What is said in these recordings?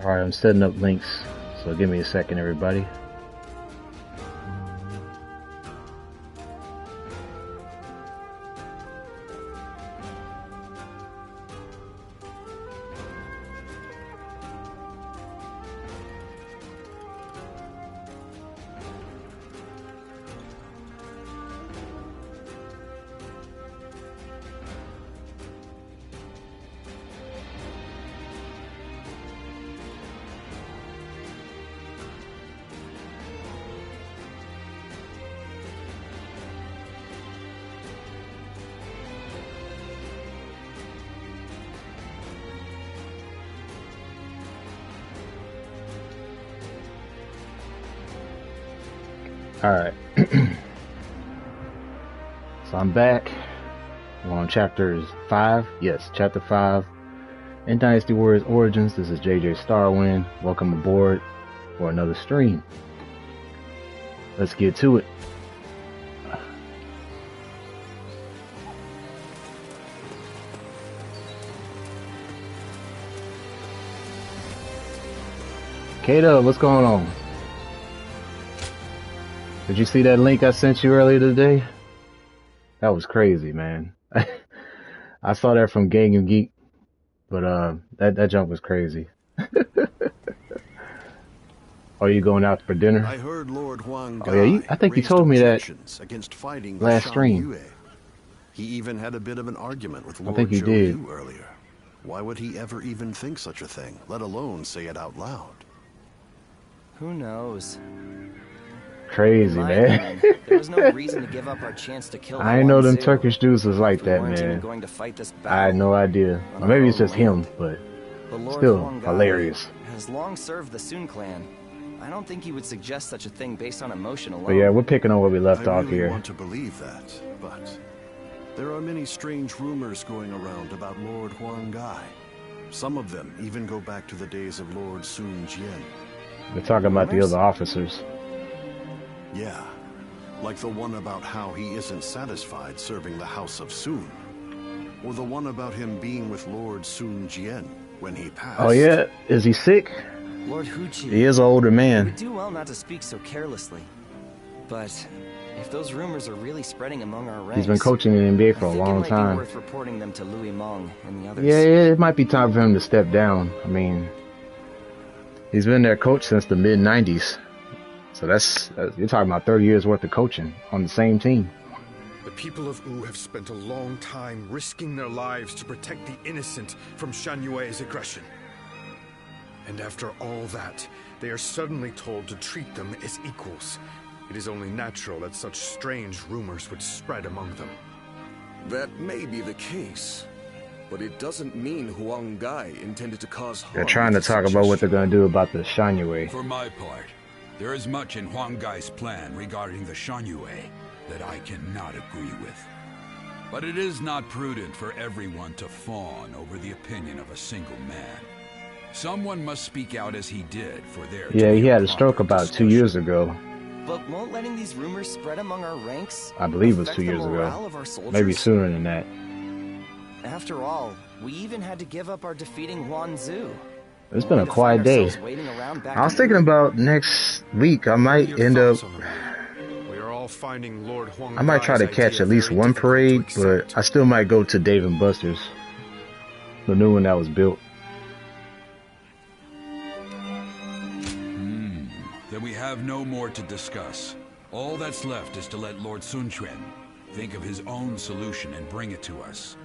Alright, I'm setting up links, so give me a second, everybody. Alright, so I'm back. We're on chapters 5. Yes, chapter 5 in Dynasty Warriors Origins. This is JJ Starwind. Welcome aboard for another stream. Let's get to it. Kata, what's going on? Did you see that link I sent you earlier today? That was crazy, man. I saw that from Gang and Geek, but that jump was crazy. Are you going out for dinner? I heard Lord Huang Gai. Oh yeah, I think you told me that against fighting last stream. He even had a bit of an argument with Lord I think he did earlier. Why would he ever even think such a thing, let alone say it out loud? Who knows? Crazy, man. There was no reason to give up our chance to kill I ain't know them Turkish dudes was like that, man. Going to fight this I had no idea. Or maybe it's just him, but still hilarious. Has long served the Sun clan. I don't think he would suggest such a thing based on emotion alone. But yeah, we're picking on where we left off here. I want to believe that, but there are many strange rumors going around about Lord Huang Gai. Some of them even go back to the days of Lord Sun Jian. They're talking about the other officers. Yeah, like the one about how he isn't satisfied serving the House of Sun. Or the one about him being with Lord Sun Jian when he passed. Oh yeah? Is he sick? Lord Huchi. He is an older man. He would do well not to speak so carelessly. But if those rumors are really spreading among our ranks, he's been coaching in the NBA for a long time. It might be worth reporting them to Louis Meng and the others. Yeah, it might be time for him to step down. I mean, he's been their coach since the mid-90s. So that's you're talking about 30 years worth of coaching on the same team. The people of Wu have spent a long time risking their lives to protect the innocent from Shan Yue's aggression. And after all that, they are suddenly told to treat them as equals. It is only natural that such strange rumors would spread among them. That may be the case, but it doesn't mean Huang Gai intended to cause harm. They're trying to talk about what they're going to do about the Shan Yue. For my part, there is much in Huang Gai's plan regarding the Shan Yue that I cannot agree with. But it is not prudent for everyone to fawn over the opinion of a single man. Someone must speak out as he did for their... Yeah, he had a stroke about 2 years ago. But won't letting these rumors spread among our ranks? I believe it was 2 years ago. Maybe sooner than that. After all, we even had to give up our defeating Huan Zu. It's been a quiet day. I was thinking about next week. I might end up... I might try to catch at least one parade, but I still might go to Dave & Buster's. The new one that was built. Then we have no more to discuss. All that's left is to let Lord Sun Quan think of his own solution and bring it to us.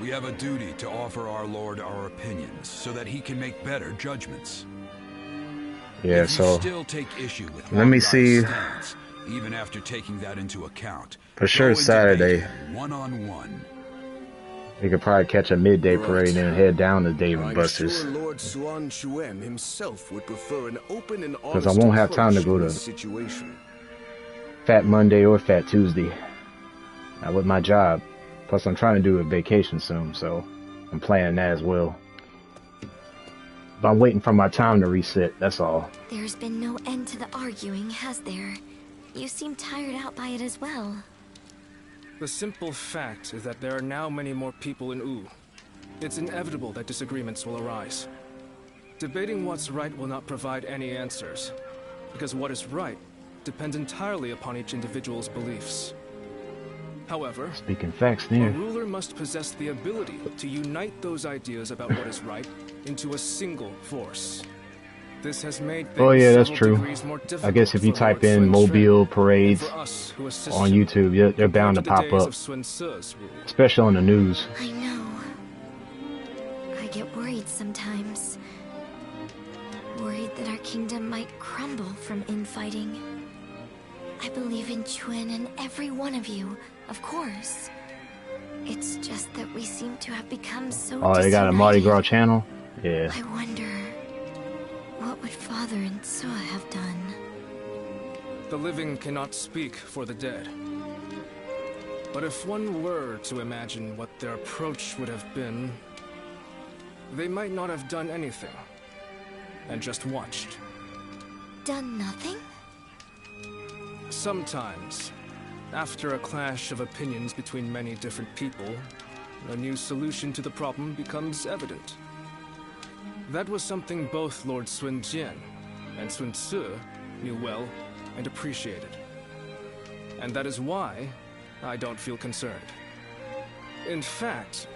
We have a duty to offer our Lord our opinions so that he can make better judgments. Yeah, if so you still take issue with let me see. Stance, even after taking that into account, for sure Saturday. One-on-one. We could probably catch a midday parade and then head down to Dave & Buster's. Sure Lord Xuan Xuan himself would prefer an open and because I won't have time to go to Fat Monday or Fat Tuesday. Not with my job. Plus, I'm trying to do a vacation soon, so I'm planning that as well. But I'm waiting for my time to reset, that's all. There's been no end to the arguing, has there? You seem tired out by it as well. The simple fact is that there are now many more people in Wu. It's inevitable that disagreements will arise. Debating what's right will not provide any answers, because what is right depends entirely upon each individual's beliefs. However, speaking facts a there. ruler must possess the ability to unite those ideas about what is right into a single force. This has made things Oh yeah, that's several true. degrees more I difficult guess if you for type Lord in Sun Mobile Quan parades and for us who assist on him, YouTube, they're compared bound to the pop days up, of Sun Tzu's rule. especially on the news. I know. I get worried sometimes. Worried that our kingdom might crumble from infighting. I believe in Chuen and every one of you, of course. It's just that we seem to have become so Oh, they got a Mardi Gras channel? Yeah. I wonder, what would Father and Sua have done? The living cannot speak for the dead. But if one were to imagine what their approach would have been, they might not have done anything, and just watched. Done nothing? Sometimes, after a clash of opinions between many different people, a new solution to the problem becomes evident. That was something both Lord Sun Jian and Sun Tzu knew well and appreciated. And that is why I don't feel concerned. In fact,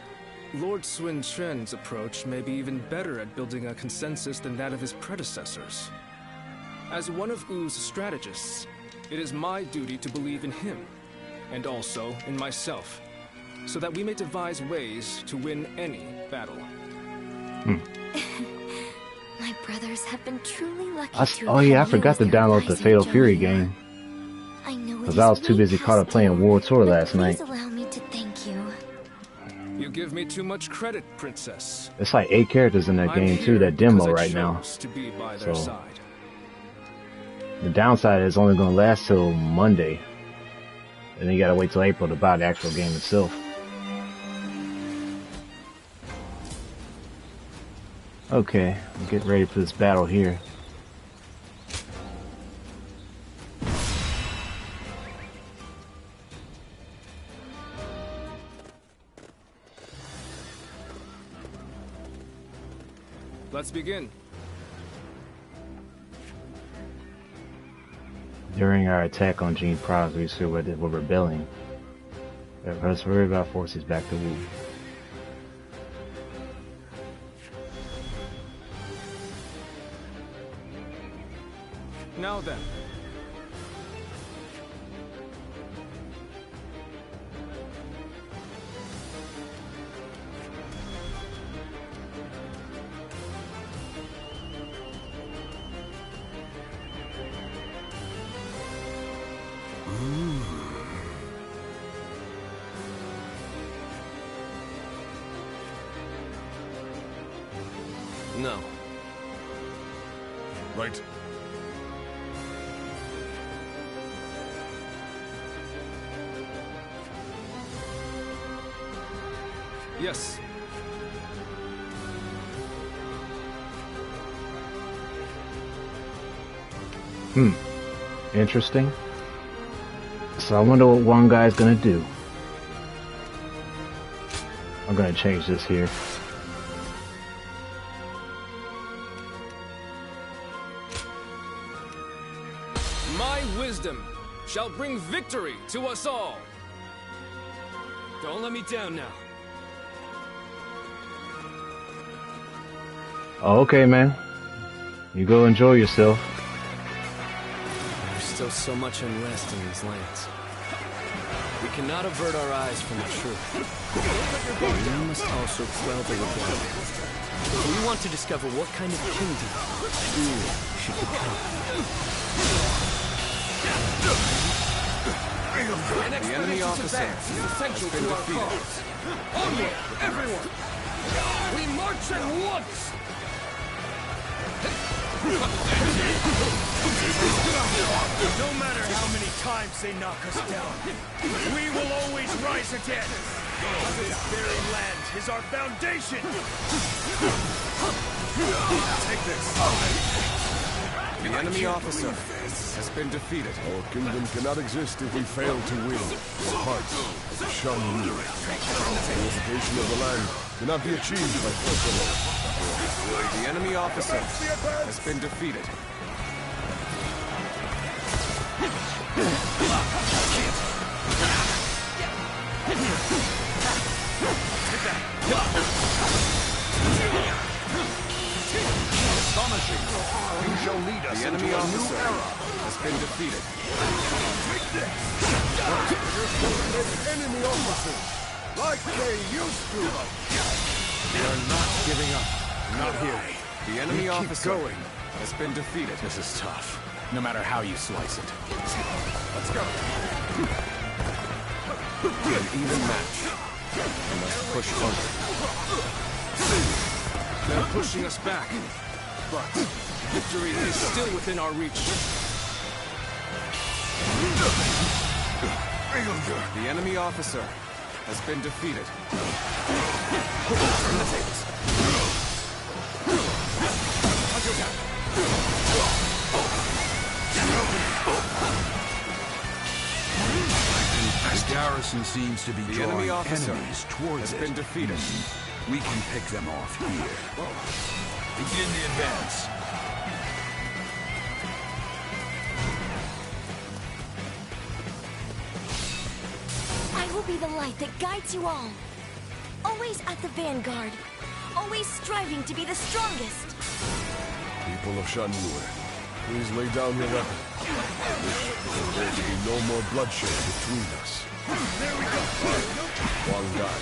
Lord Sun Quan's approach may be even better at building a consensus than that of his predecessors. As one of Wu's strategists, it is my duty to believe in him, and also in myself, so that we may devise ways to win any battle. My brothers have been truly lucky to Oh have yeah, I had you forgot as to their download the advisor, Fatal Fury Joanna. game. I know it Because is I was too way busy caught up past playing due, World Tour but last night. please allow me to thank you. You give me too much credit, Princess. It's like 8 characters in that I'm game too, here that demo because I right now. chose to be by their So- side. The downside is only going to last till Monday. And then you gotta wait till April to buy the actual game itself. Okay, get ready for this battle here. Let's begin. During our attack on Gene Province, we still were rebelling. Let's worry about forces back to Wu. Now then. No. Right. Yes. Interesting. So I wonder what one guy's gonna do. I'm gonna change this here. My wisdom shall bring victory to us all. Don't let me down now. Oh, okay, man. You go enjoy yourself. There's still so much unrest in these lands. We cannot avert our eyes from the truth. But we must also quell the rebellion. If we want to discover what kind of kingdom we should become. The enemy officer is essential to our cause. Onward, everyone! We march at once! No matter how many times they knock us down, we will always rise again. This very land is our foundation. Take this. The enemy officer has been defeated. Our kingdom cannot exist if we fail to win the hearts of the Shan Yu. The unification of the land cannot be achieved by force alone. The enemy officer has been defeated. Astonishing! You shall lead us the into enemy a officer new era. has been defeated. Enemy officers, like they used to. We are not giving up. Not here. The enemy We keep officer going. has been defeated. This is tough, no matter how you slice it. Let's go. An even match. We must push harder. They're pushing us back, but victory is still within our reach. The enemy officer has been defeated. Turn the tables. The garrison seems to be The drawing enemy officer enemies towards has been defeated. We can pick them off here. Begin the advance. I will be the light that guides you all. Always at the vanguard. Always striving to be the strongest. People of Shan Yu, please lay down your weapon. I wish that there to be no more bloodshed between us. There we go. Wang Gai,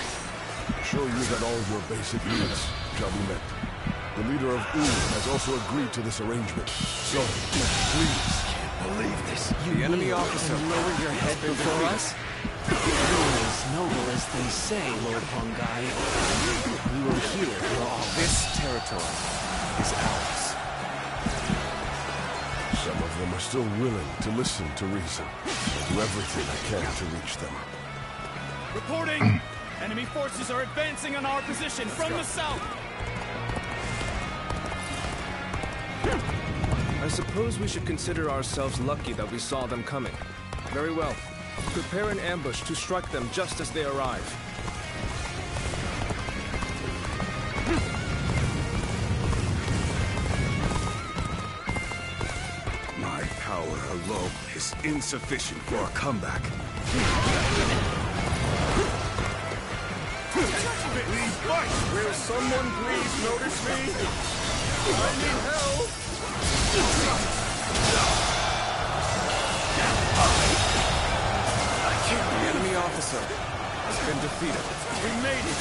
show you that all your basic needs shall be met. The leader of Wu has also agreed to this arrangement. So, please. Believe this. The enemy officer Lower your head been before defeated. us? You're as noble as they say, Lord Hongai. We will hear for all. This territory is ours. Some of them are still willing to listen to reason. I'll do everything I can to reach them. Reporting! Enemy forces are advancing on our position from the south! I suppose we should consider ourselves lucky that we saw them coming. Very well. Prepare an ambush to strike them just as they arrive. My power alone is insufficient for a comeback. Please fight! Will someone please notice me? I need help! The enemy officer has been defeated. We made it!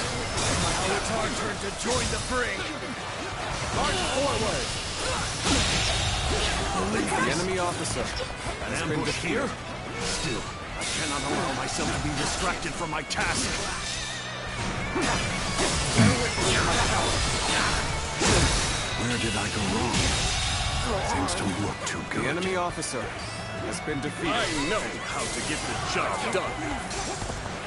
Now it's our turn to join the fray! March forward! The enemy officer has been Ambush defeated. here? Still, I cannot allow myself to be distracted from my task. Where did I go wrong? Things don't look too good. The enemy officer has been defeated. I know how to get the job done.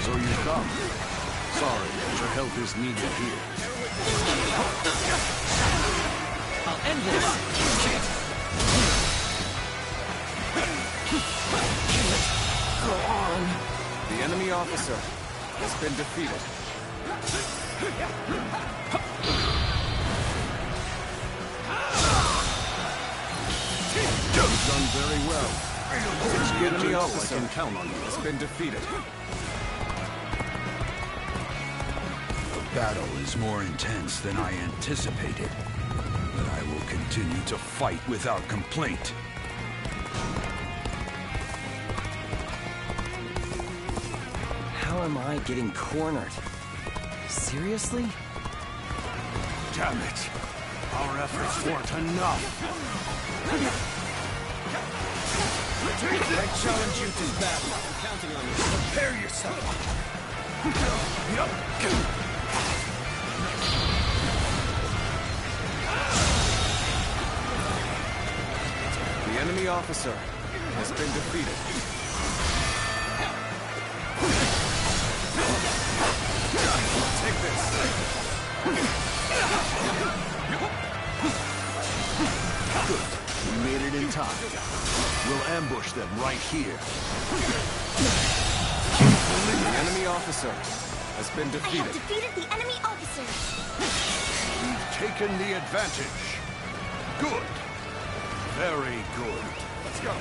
So you come. Sorry, but your help is needed here. I'll end this. Go on. The enemy officer has been defeated. You've done very well. The enemy I officer can count on you. has been defeated. The battle is more intense than I anticipated, but I will continue to fight without complaint. How am I getting cornered? Seriously? Damn it. Our efforts weren't enough. I challenge you to battle. I'm counting on you. Prepare yourself. The enemy enemy officer has been defeated. Take this. Good. We made it in time. We'll ambush them right here. The enemy officer has been defeated. I have defeated the enemy officer. We've taken the advantage. Good. Very good. Let's go.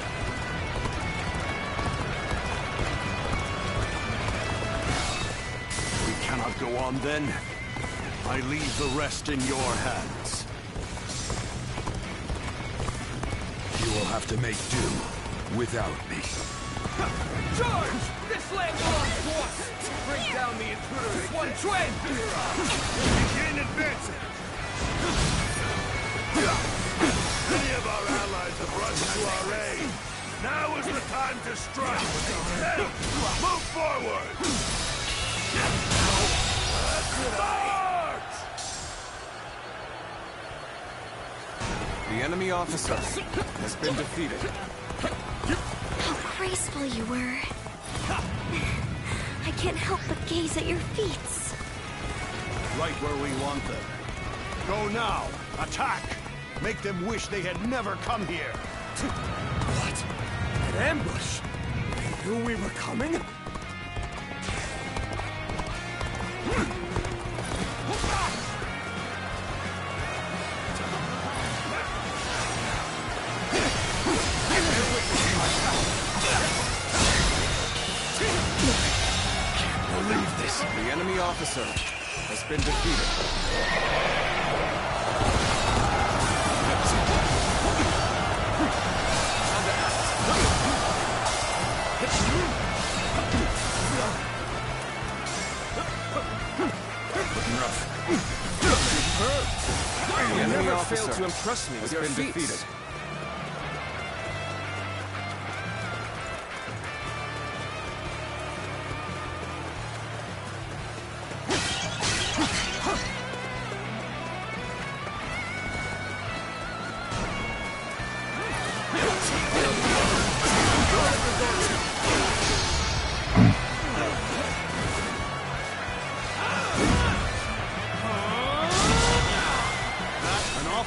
We cannot go on then. I leave the rest in your hands. You will have to make do without me. Charge! This land belongs to us! Bring down the intruders, one trend! Begin advancing! Many of our allies have rushed to our aid. Now is the time to strike. Now, move forward! March! The enemy officer has been defeated. How graceful you were. I can't help but gaze at your feet. Right where we want them. Go now. Attack. Make them wish they had never come here. What? An ambush? They knew we were coming? Believe this. The enemy officer has been defeated. The enemy officer failed to impress me has with your been feats. defeated.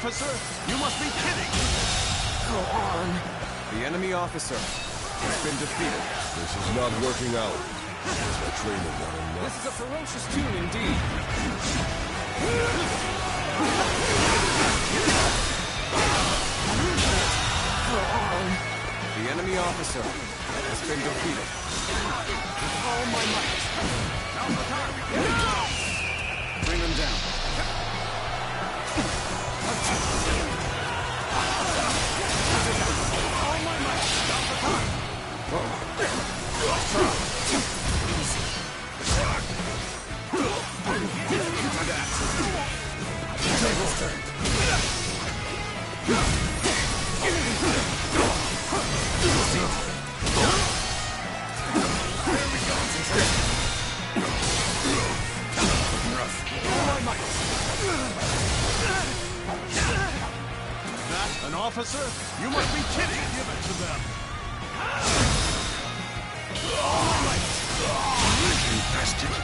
Officer, you must be kidding! Go on. The enemy officer has been defeated. This is not working out. Is my training not enough? This is a ferocious tune indeed. Go on. The enemy officer has been defeated. All my might. Now's the time. Bring him down. All my might. Now's the time. Table's turned. An officer? You must be kidding! Give it to them! You bastard!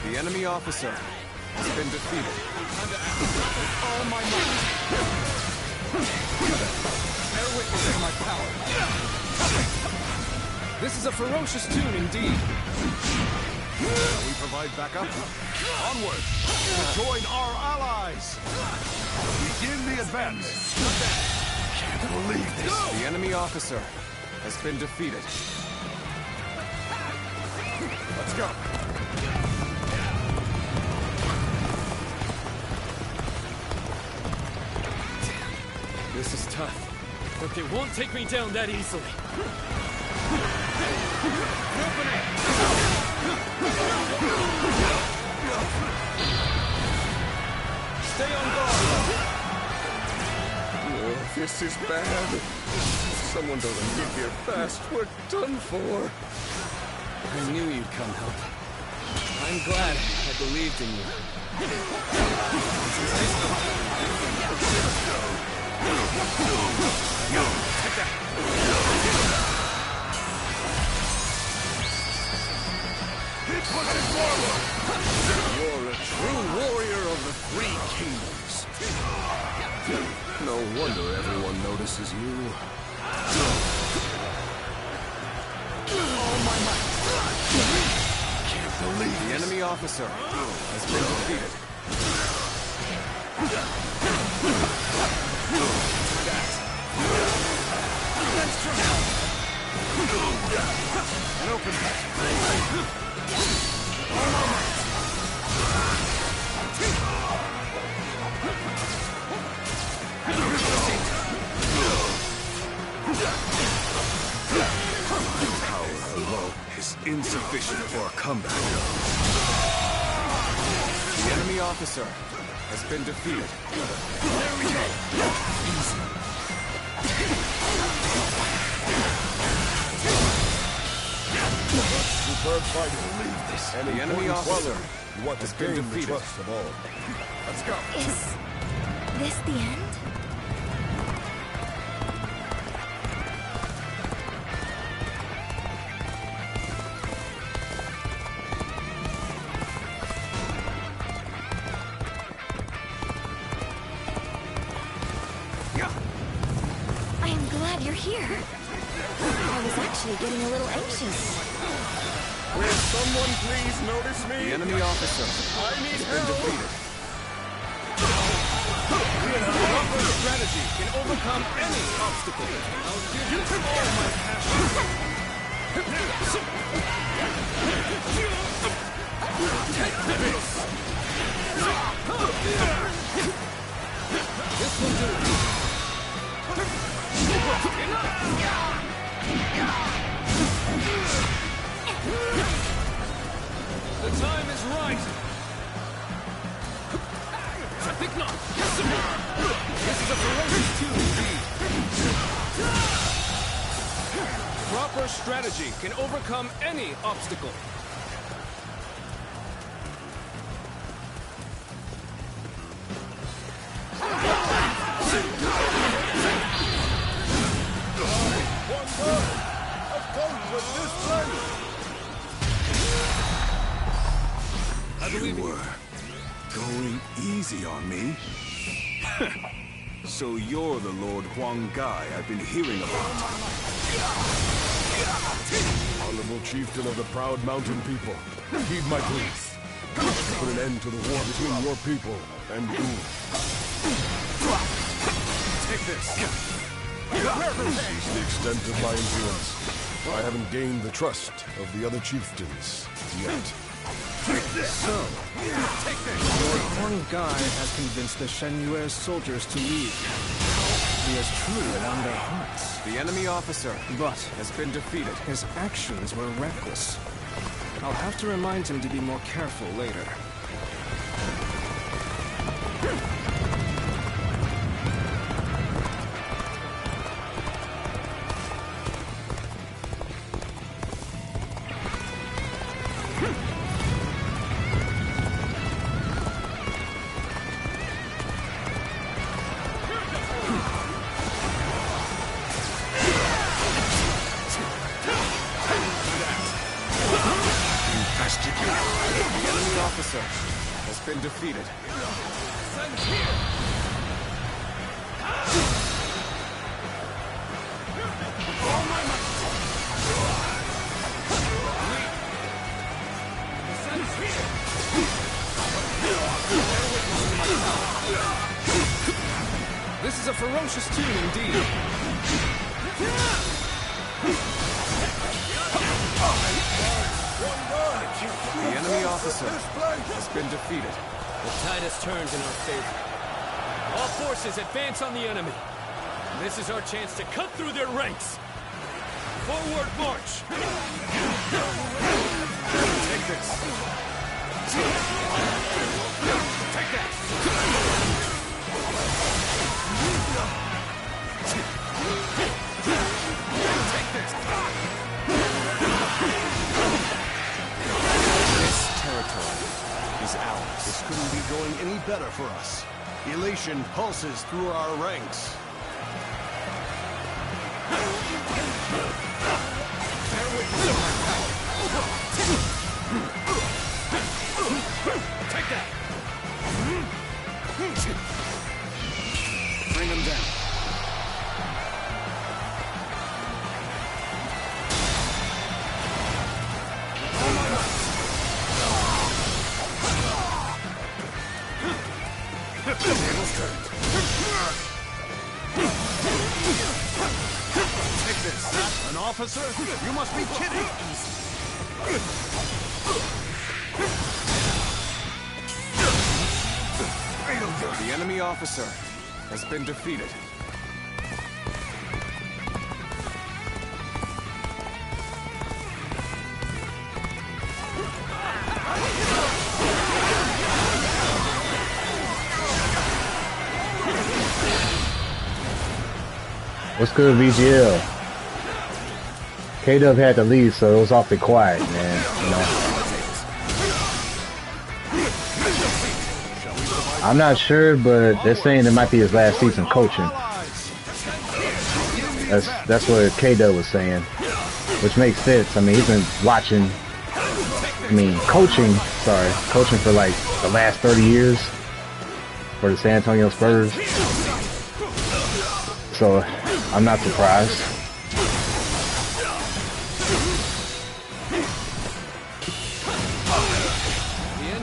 The enemy officer has been defeated. All my might. Bear witness to my power. This is a ferocious tune indeed. Shall we provide backup? Onward! To join our allies! Begin the advance! Can't believe this. The enemy officer has been defeated. Let's go! This is tough, but they won't take me down that easily. Stay on guard. Oh, this is bad. Someone doesn't get here fast. We're done for. I knew you'd come help. I'm glad I believed in you. Take that. No wonder everyone notices you. All my might. Can't believe The enemy officer has been defeated. Let's try. An open fight. All my might. power alone is insufficient for a comeback. The enemy officer has been defeated. There we go. Easy. Superb fighting. And The enemy officer you want to has been gain the defeated. trust of all. Let's go. Is this the end? I am glad you're here. I was actually getting a little anxious. Will someone please notice me? The enemy officer I need has been help. defeated. Proper strategy can overcome any obstacle. I'll give you all my passion. This will do. The time is right. I think not. This is a ferocious tune indeed. Proper strategy can overcome any obstacle. You were going easy on me. So you're the Lord Huang Gai I've been hearing about. Honorable chieftain of the proud mountain people, heed my pleas. Put an end to the war between your people and you. Take this. Sees the extent of my influence. I haven't gained the trust of the other chieftains yet. So, take this. Lord Huang Gai has convinced the Shen soldiers to leave. He has truly won their hearts. The enemy officer But has been defeated. his actions were reckless. I'll have to remind him to be more careful later. The enemy officer has been defeated. This is a ferocious tune indeed. The enemy officer has been defeated. The tide has turned in our favor. All forces advance on the enemy. This is our chance to cut through their ranks. Forward march! Take this. Take that. Take this. This territory is ours. This couldn't be going any better for us. Elation pulses through our ranks. Take that. Bring him down. Take this. An officer? You must be kidding! The enemy officer has been defeated. What's good, VGL? K-Dub had to leave, so it was awfully quiet, man. You know. I'm not sure, but they're saying it might be his last season coaching. That's what K-Dub was saying, which makes sense. I mean, he's been watching. Coaching for like the last 30 years for the San Antonio Spurs. So I'm not surprised.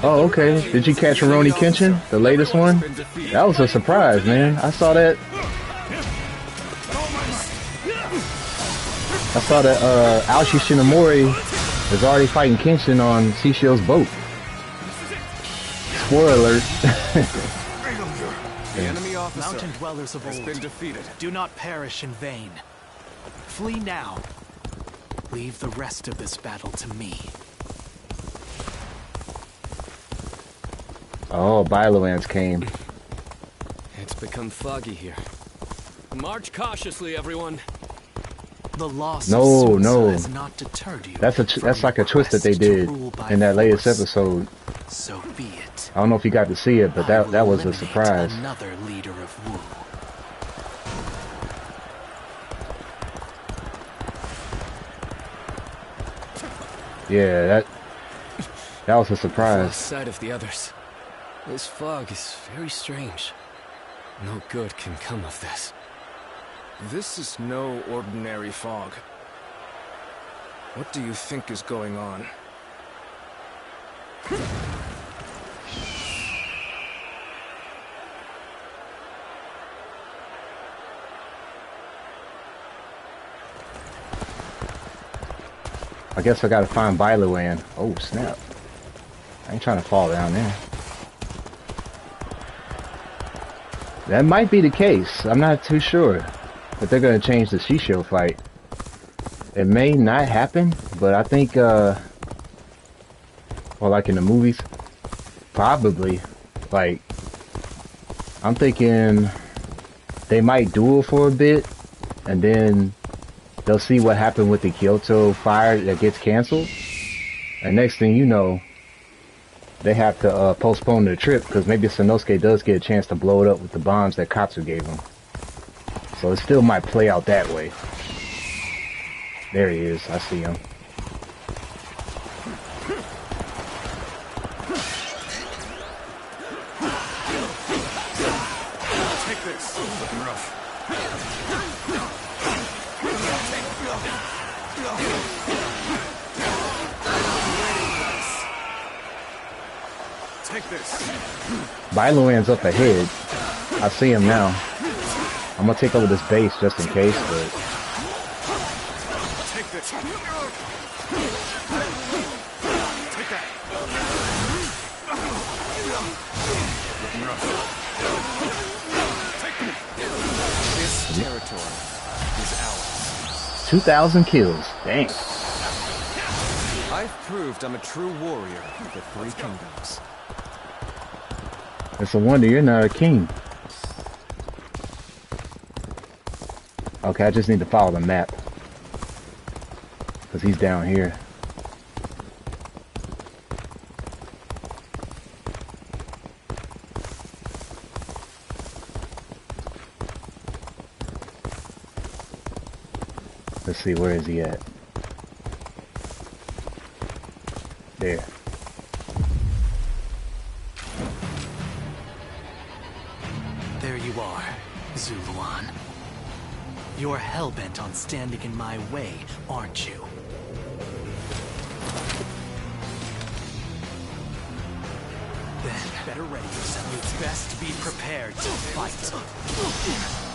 Oh, okay. Did you catch Rurouni Kenshin, the latest one? That was a surprise, man. I saw that. Aoshi Shinomori is already fighting Kenshin on Sishio's boat. Spoiler alert. The enemy officer Mountain dwellers of has old been defeated. Do not perish in vain. Flee now. Leave the rest of this battle to me. Oh, Bylowans came. It's become foggy here. March cautiously, everyone. The loss No, of no. has not deterred you. That's like a twist that they did in that latest episode. So be it. I don't know if you got to see it, but that was a surprise. Another leader of Wu. Yeah, that was a surprise. Lost sight of the others. This fog is very strange. No good can come of this. This is no ordinary fog. What do you think is going on? I guess I gotta find Bylowan. Oh, snap. I ain't trying to fall down there. That might be the case. I'm not too sure. But they're gonna change the Shishio fight. It may not happen, but I think, or like in the movies, probably. Like, I'm thinking they might duel for a bit, and then they'll see what happened with the Kyoto fire that gets canceled. And next thing you know, they have to postpone their trip because maybe Sanosuke does get a chance to blow it up with the bombs that Katsu gave him. So it still might play out that way. There he is. I see him. Take this. Looking rough. Take this. Bylowan's up ahead. I see him now. I'm gonna take over this base just in case, but Take this. Take that. Looking rough. Take that. This territory is ours. 2,000 kills. Dang. I've proved I'm a true warrior of the Three Kingdoms. It's a wonder you're not a king. Okay, I just need to follow the map. Because he's down here. Let's see, where is he at? There. There you are, Zuluan. You're hell-bent on standing in my way, aren't you? Then, Better ready yourself. It's best to be prepared to fight.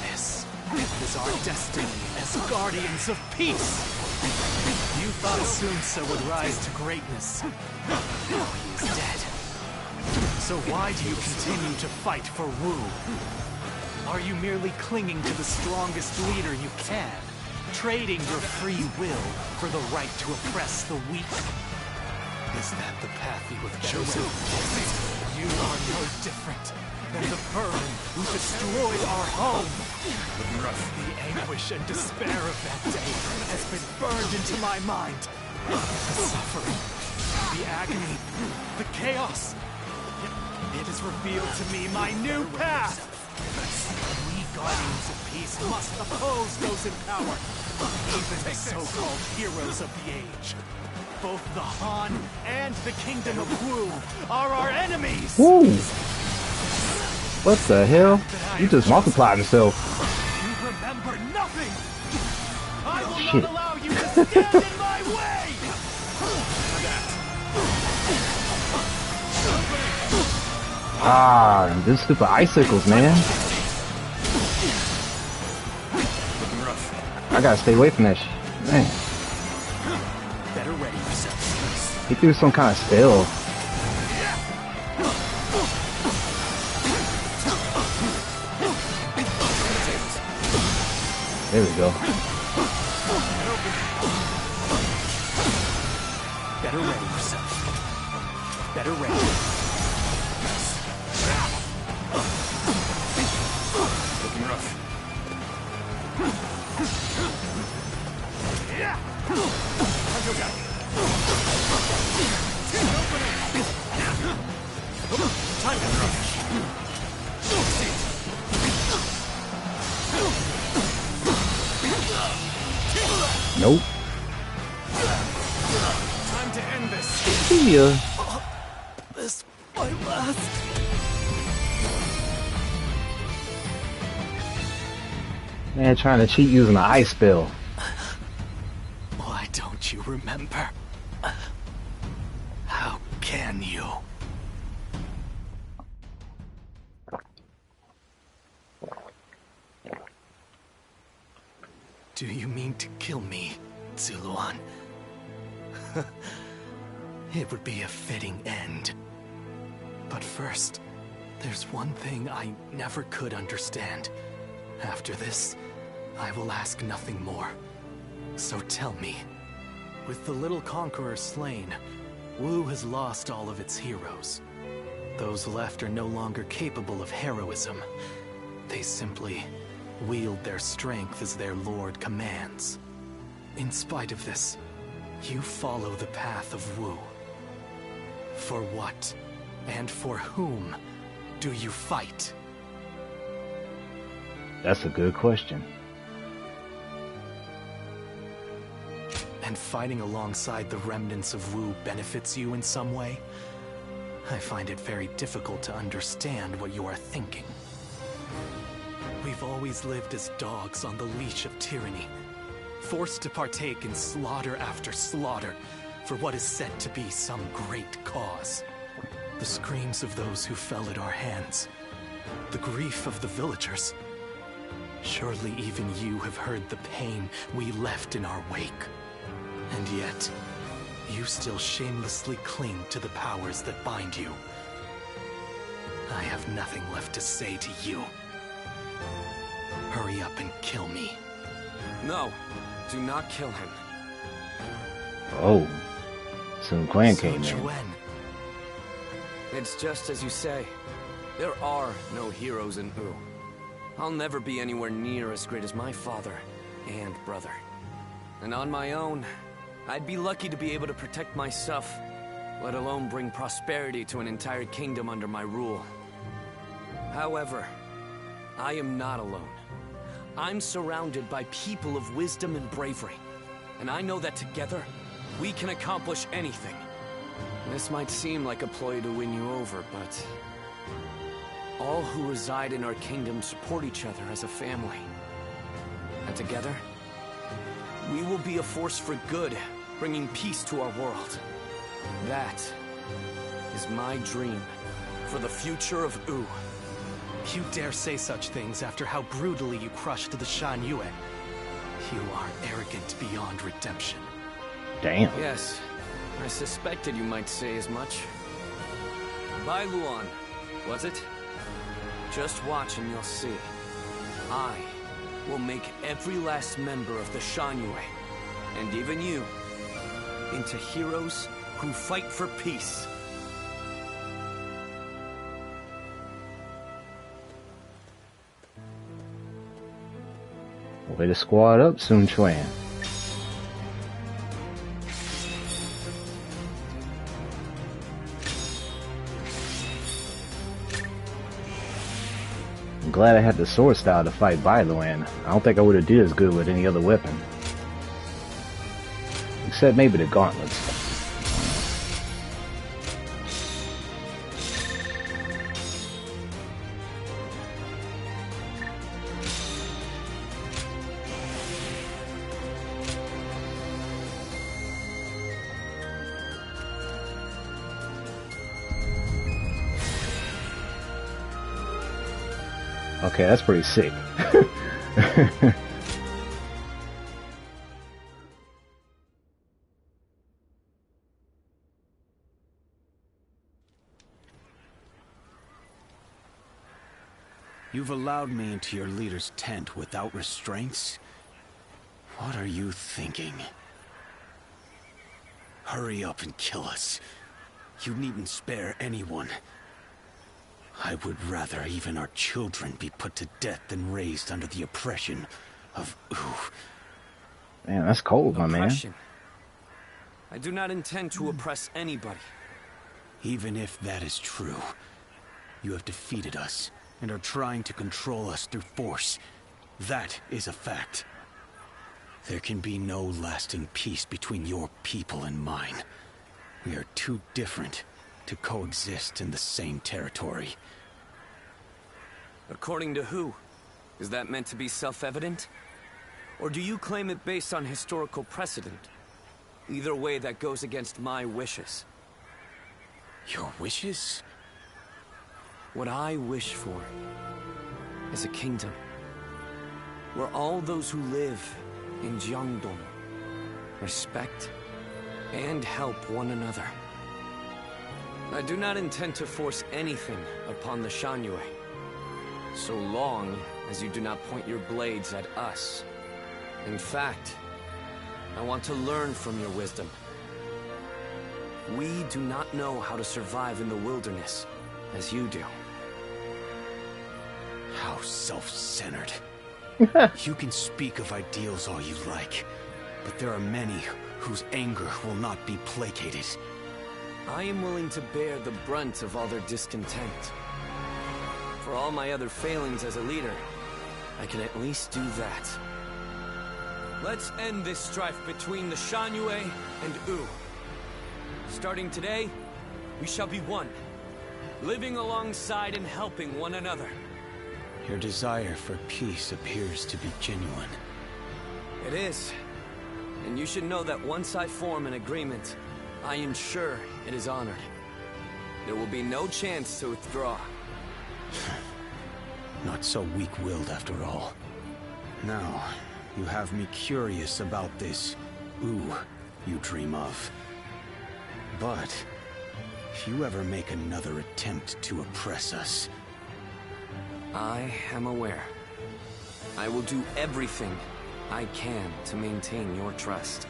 This is our destiny as guardians of peace. You thought Sun Ce would rise to greatness. Now he is dead. So why do you continue to fight for Wu? Are you merely clinging to the strongest leader you can? Trading your free will for the right to oppress the weak? Is that the path you have chosen? You are no different than the vermin who destroyed our home. The anguish and despair of that day has been burned into my mind. The suffering, the agony, the chaos. It has revealed to me my new path. We guardians of peace must oppose those in power, even the so-called heroes of the age. Both the Han and the Kingdom of Wu are our enemies! Woo! What the hell? You just multiplied himself. You remember nothing! I will not allow you to stand in my way! Ah, these stupid icicles, man. I gotta stay away from that shit. Man. Better ready yourself. He threw some kind of spell. There we go. Better ready yourself. Better ready. Looking rough. Time to finish. Nope. Time to end this. See ya. This might last. Man, trying to cheat using an ice spell. Why don't you remember? How can you? Do you mean to kill me, Zuluan? It would be a fitting end. But first, there's one thing I never could understand. After this, I will ask nothing more. So tell me, with the little conqueror slain, Wu has lost all of its heroes. Those left are no longer capable of heroism. They simply wield their strength as their lord commands. In spite of this, you follow the path of Wu. For what and for whom do you fight? That's a good question. And fighting alongside the remnants of Wu benefits you in some way? I find it very difficult to understand what you are thinking. We've always lived as dogs on the leash of tyranny, forced to partake in slaughter after slaughter for what is said to be some great cause. The screams of those who fell at our hands, the grief of the villagers. Surely even you have heard the pain we left in our wake. And yet, you still shamelessly cling to the powers that bind you. I have nothing left to say to you. Hurry up and kill me. No, do not kill him. Oh, Sun Quan came in. It's just as you say. There are no heroes in Wu. I'll never be anywhere near as great as my father and brother. And on my own, I'd be lucky to be able to protect myself, let alone bring prosperity to an entire kingdom under my rule. However, I am not alone. I'm surrounded by people of wisdom and bravery, and I know that together, we can accomplish anything. This might seem like a ploy to win you over, but all who reside in our kingdom support each other as a family. And together, we will be a force for good, bringing peace to our world. That is my dream for the future of Wu. You dare say such things after how brutally you crushed the Shan Yue. You are arrogant beyond redemption. Damn. Yes, I suspected you might say as much. Bai Luan, was it? Just watch and you'll see. I will make every last member of the Shan Yue, and even you, into heroes who fight for peace. Way to squad up, Sun Quan. I'm glad I had the sword style to fight Bai Luan. I don't think I would have did as good with any other weapon. Except maybe the gauntlets. Okay, that's pretty sick. You've allowed me into your leader's tent without restraints? What are you thinking? Hurry up and kill us. You needn't spare anyone. I would rather even our children be put to death than raised under the oppression of Wu. Man, that's cold, my man. I do not intend to oppress anybody. Even if that is true, you have defeated us and are trying to control us through force. That is a fact. There can be no lasting peace between your people and mine. We are too different to coexist in the same territory. According to who? Is that meant to be self-evident? Or do you claim it based on historical precedent? Either way, that goes against my wishes. Your wishes? What I wish for is a kingdom where all those who live in Jiangdong respect and help one another. I do not intend to force anything upon the Shan Yue, so long as you do not point your blades at us. In fact, I want to learn from your wisdom. We do not know how to survive in the wilderness as you do. How self-centered. You can speak of ideals all you like, but there are many whose anger will not be placated. I am willing to bear the brunt of all their discontent. For all my other failings as a leader, I can at least do that. Let's end this strife between the Shan Yue and Wu. Starting today, we shall be one, living alongside and helping one another. Your desire for peace appears to be genuine. It is. And you should know that once I form an agreement, I ensure it is honored. There will be no chance to withdraw. Not so weak-willed after all. Now, you have me curious about this Wu you dream of. But, if you ever make another attempt to oppress us... I am aware. I will do everything I can to maintain your trust.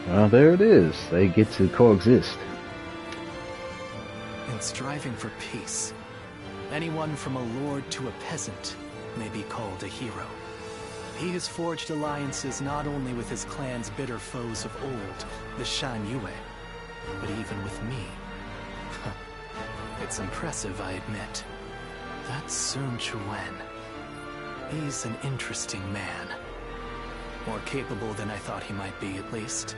Well, there it is. They get to coexist. In striving for peace, anyone from a lord to a peasant may be called a hero. He has forged alliances not only with his clan's bitter foes of old, the Shan Yue, but even with me. It's impressive, I admit. That's Sun Quan. He's an interesting man. More capable than I thought he might be, at least.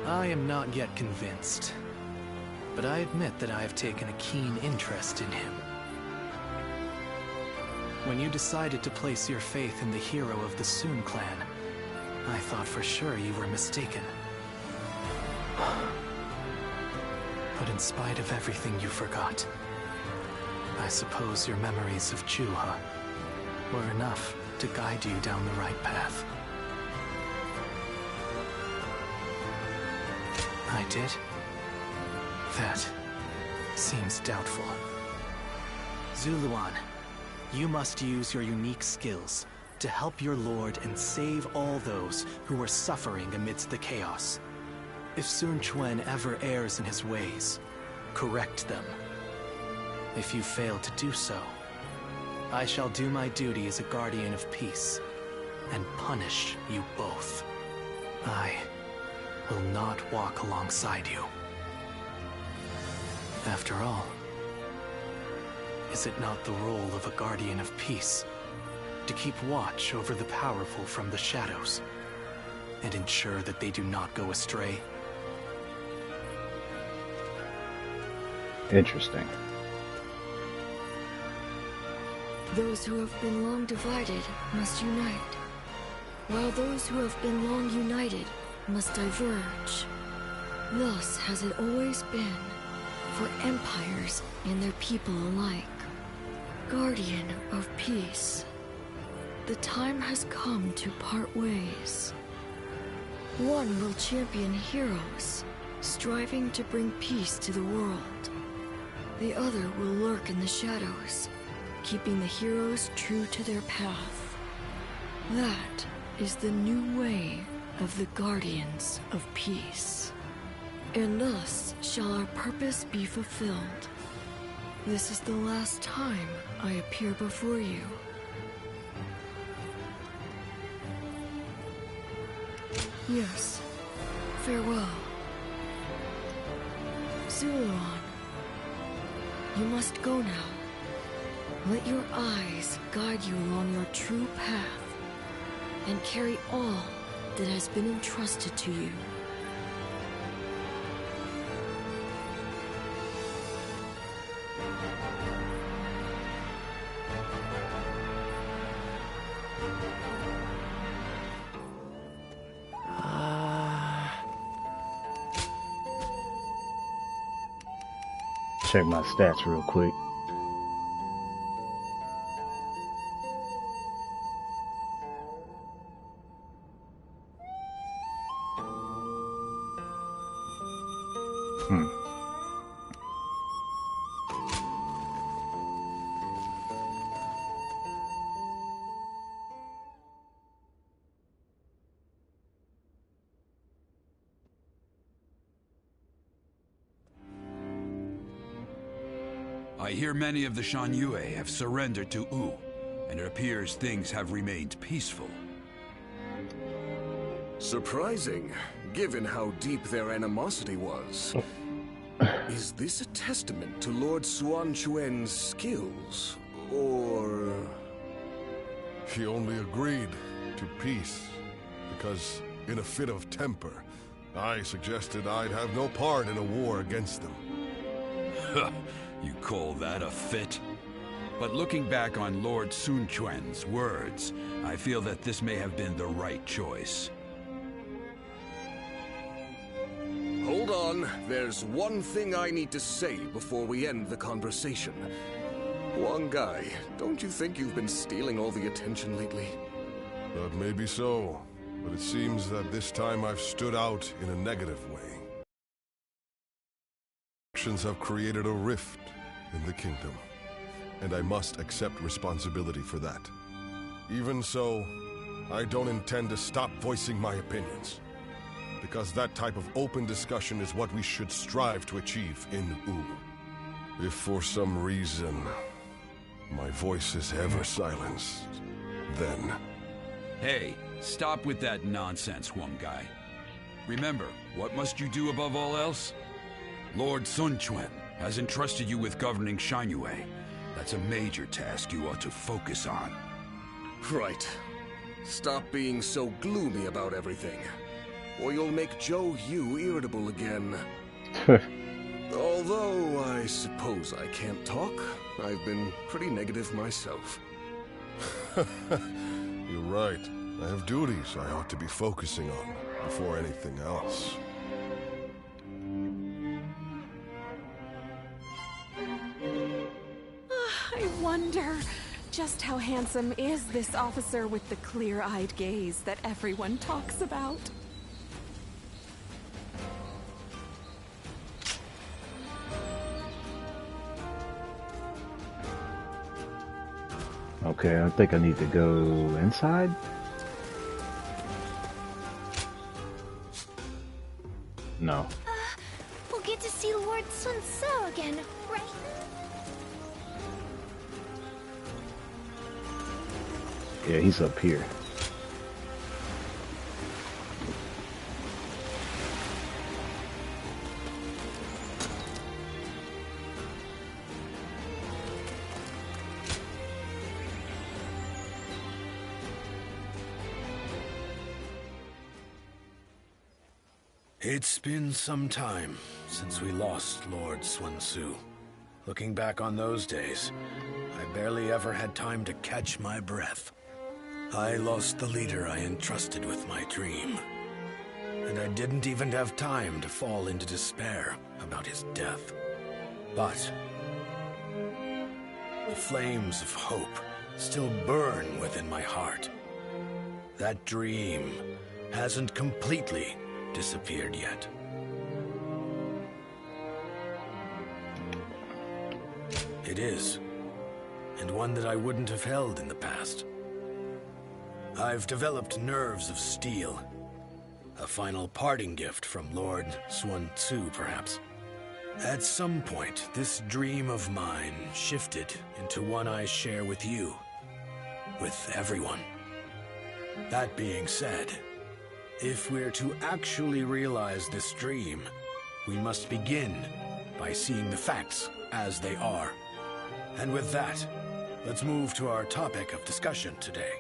I am not yet convinced, but I admit that I have taken a keen interest in him. When you decided to place your faith in the hero of the Sun clan, I thought for sure you were mistaken. But in spite of everything you forgot, I suppose your memories of Juha were enough to guide you down the right path. I did? That seems doubtful. Zuluan, you must use your unique skills to help your lord and save all those who are suffering amidst the chaos. If Sun Quan ever errs in his ways, correct them. If you fail to do so, I shall do my duty as a guardian of peace and punish you both. I will not walk alongside you. After all, is it not the role of a guardian of peace to keep watch over the powerful from the shadows and ensure that they do not go astray? Interesting. Those who have been long divided must unite, while those who have been long united must diverge. Thus has it always been for empires and their people alike. Guardian of peace, the time has come to part ways. One will champion heroes, striving to bring peace to the world. The other will lurk in the shadows, keeping the heroes true to their path. That is the new way of the Guardians of Peace. And thus shall our purpose be fulfilled. This is the last time I appear before you. Yes, farewell. Zuluan, you must go now. Let your eyes guide you along your true path, and carry all that has been entrusted to you. Check my stats real quick. I hear many of the Shanyue have surrendered to Wu, and it appears things have remained peaceful. Surprising, given how deep their animosity was. Is this a testament to Lord Suan Chuen's skills, or... He only agreed to peace, because in a fit of temper, I suggested I'd have no part in a war against them. You call that a fit? But looking back on Lord Sun Quan's words, I feel that this may have been the right choice. Hold on, there's one thing I need to say before we end the conversation. Huang Gai, don't you think you've been stealing all the attention lately? That may be so, but it seems that this time I've stood out in a negative way. Actions have created a rift in the kingdom, and I must accept responsibility for that. Even so, I don't intend to stop voicing my opinions, because that type of open discussion is what we should strive to achieve in Wu. If for some reason my voice is ever silenced, then... Hey, stop with that nonsense, Huang Gai. Remember, what must you do above all else? Lord Sun Quan has entrusted you with governing Shanyue. That's a major task you ought to focus on. Right. Stop being so gloomy about everything, or you'll make Zhou Yu irritable again. Although I suppose I can't talk. I've been pretty negative myself. You're right. I have duties I ought to be focusing on before anything else. I wonder, just how handsome is this officer with the clear-eyed gaze that everyone talks about? Okay, I think I need to go inside. No. We'll get to see Lord Sun Tzu again, right? Yeah, he's up here. It's been some time since we lost Lord Sun Tzu. Looking back on those days, I barely ever had time to catch my breath. I lost the leader I entrusted with my dream. And I didn't even have time to fall into despair about his death. But the flames of hope still burn within my heart. That dream hasn't completely disappeared yet. It is, and one that I wouldn't have held in the past. I've developed nerves of steel, a final parting gift from Lord Sun Tzu, perhaps. At some point, this dream of mine shifted into one I share with you, with everyone. That being said, if we're to actually realize this dream, we must begin by seeing the facts as they are. And with that, let's move to our topic of discussion today.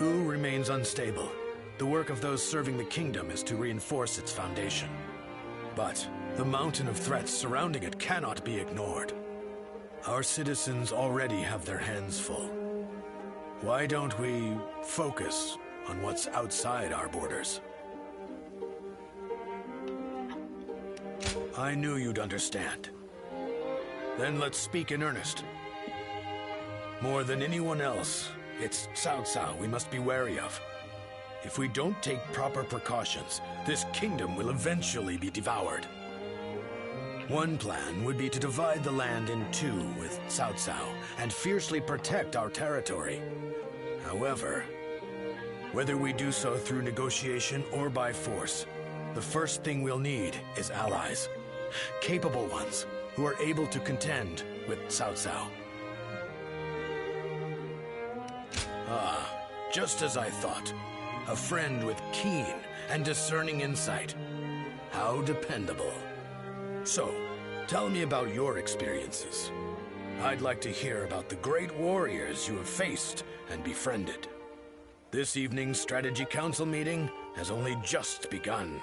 Wu remains unstable. The work of those serving the kingdom is to reinforce its foundation. But the mountain of threats surrounding it cannot be ignored. Our citizens already have their hands full. Why don't we focus on what's outside our borders? I knew you'd understand. Then let's speak in earnest. More than anyone else, it's Cao Cao we must be wary of. If we don't take proper precautions, this kingdom will eventually be devoured. One plan would be to divide the land in two with Cao Cao and fiercely protect our territory. However, whether we do so through negotiation or by force, the first thing we'll need is allies. Capable ones who are able to contend with Cao Cao. Ah, just as I thought. A friend with keen and discerning insight. How dependable. So, tell me about your experiences. I'd like to hear about the great warriors you have faced and befriended. This evening's Strategy Council meeting has only just begun.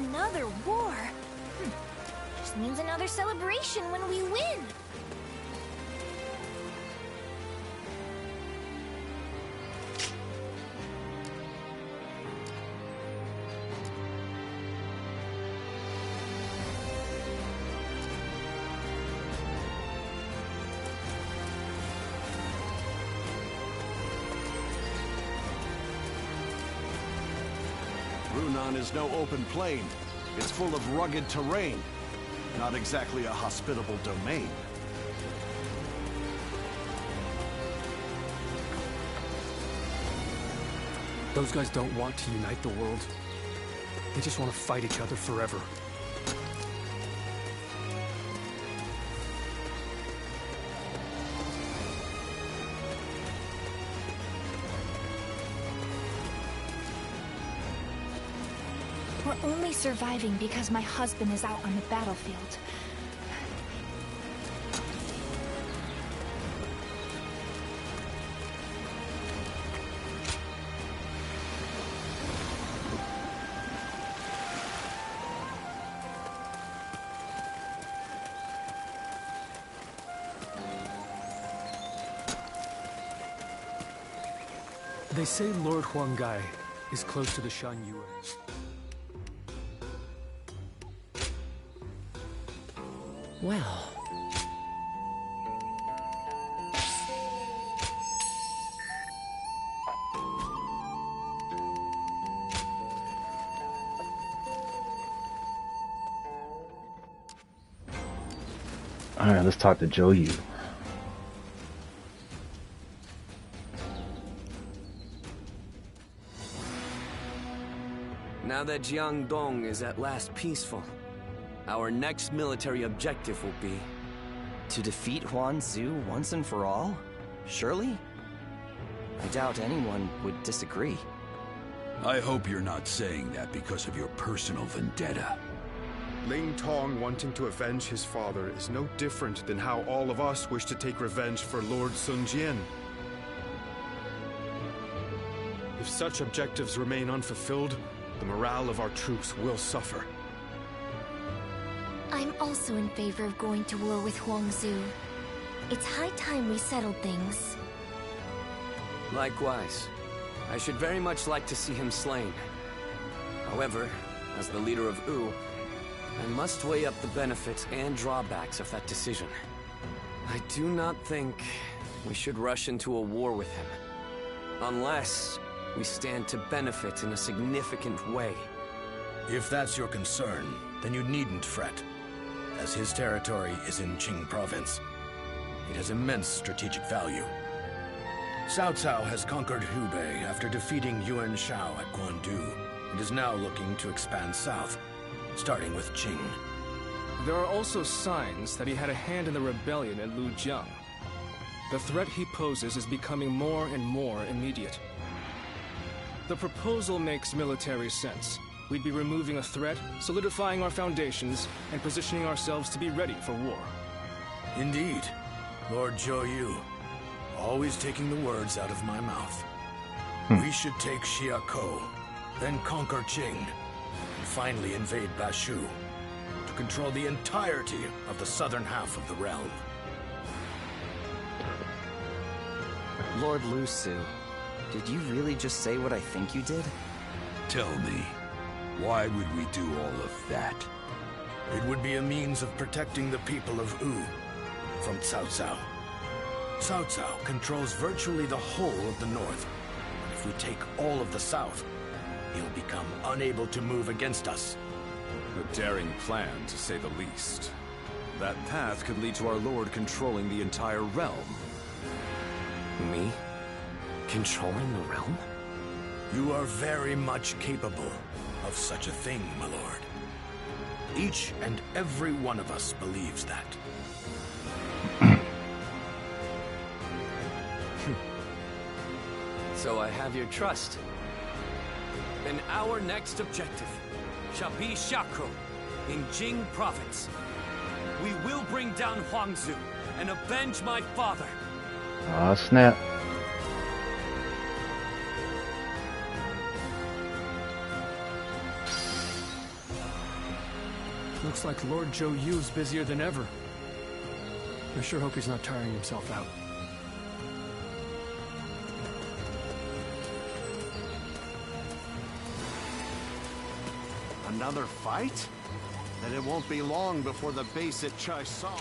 Another war? Just means another celebration when we win. Lebanon is no open plain. It's full of rugged terrain. Not exactly a hospitable domain. Those guys don't want to unite the world. They just want to fight each other forever. We're only surviving because my husband is out on the battlefield. They say Lord Huanggai is close to the Shan Yue. Well... Alright, let's talk to Zhou Yu. Now that Jiangdong is at last peaceful, our next military objective will be... to defeat Huanzu once and for all? Surely? I doubt anyone would disagree. I hope you're not saying that because of your personal vendetta. Ling Tong wanting to avenge his father is no different than how all of us wish to take revenge for Lord Sun Jian. If such objectives remain unfulfilled, the morale of our troops will suffer. I'm also in favor of going to war with Huangzu. It's high time we settled things. Likewise. I should very much like to see him slain. However, as the leader of Wu, I must weigh up the benefits and drawbacks of that decision. I do not think we should rush into a war with him. Unless we stand to benefit in a significant way. If that's your concern, then you needn't fret, as his territory is in Qing province. It has immense strategic value. Cao Cao has conquered Hubei after defeating Yuan Shao at Guandu, and is now looking to expand south, starting with Qing. There are also signs that he had a hand in the rebellion at Lujiang. The threat he poses is becoming more and more immediate. The proposal makes military sense. We'd be removing a threat, solidifying our foundations, and positioning ourselves to be ready for war. Indeed. Lord Zhou Yu, always taking the words out of my mouth. We should take Xiakou, then conquer Qing, and finally invade Bashu, to control the entirety of the southern half of the realm. Lord Lu Su, did you really just say what I think you did? Tell me, why would we do all of that? It would be a means of protecting the people of Wu from Cao Cao. Cao Cao controls virtually the whole of the north. If we take all of the south, he'll become unable to move against us. A daring plan, to say the least. That path could lead to our lord controlling the entire realm. Me? Controlling the realm? You are very much capable of such a thing, my lord. Each and every one of us believes that. So I have your trust. Then our next objective shall be Xiakou in Jing province. We will bring down Huangzu and avenge my father. Aw, snap. Looks like Lord Zhou Yu's busier than ever. I sure hope he's not tiring himself out. Another fight? Then it won't be long before the base at Chai Song.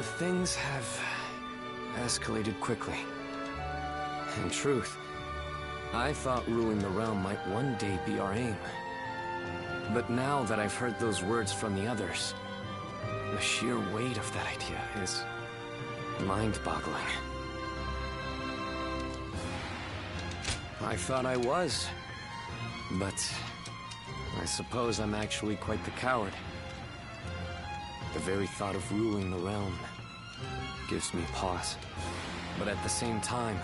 Things have escalated quickly. In truth, I thought ruling the realm might one day be our aim. But now that I've heard those words from the others, the sheer weight of that idea is mind-boggling. I thought I was, but I suppose I'm actually quite the coward. The very thought of ruling the realm gives me pause. But at the same time,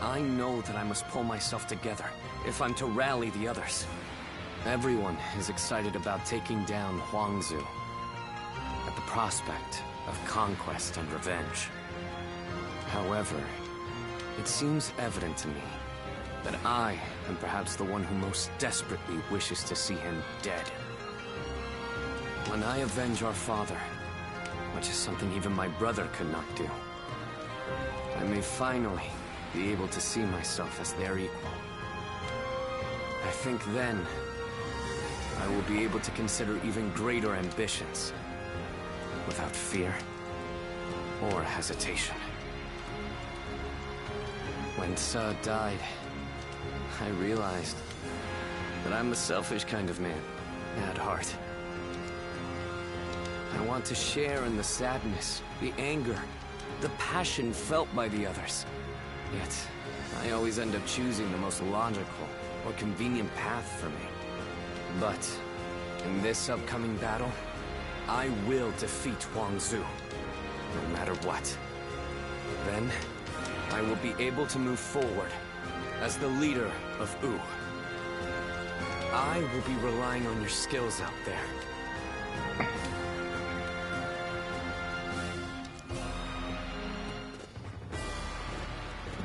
I know that I must pull myself together if I'm to rally the others. Everyone is excited about taking down Huangzu, at the prospect of conquest and revenge. However, it seems evident to me that I am perhaps the one who most desperately wishes to see him dead. When I avenge our father, which is something even my brother could not do, I may finally be able to see myself as their equal. I think then I will be able to consider even greater ambitions without fear or hesitation. When Ce died, I realized that I'm a selfish kind of man at heart. I want to share in the sadness, the anger, the passion felt by the others. Yet, I always end up choosing the most logical or convenient path for me. But, in this upcoming battle, I will defeat Huangzu, no matter what. Then, I will be able to move forward as the leader of Wu. I will be relying on your skills out there.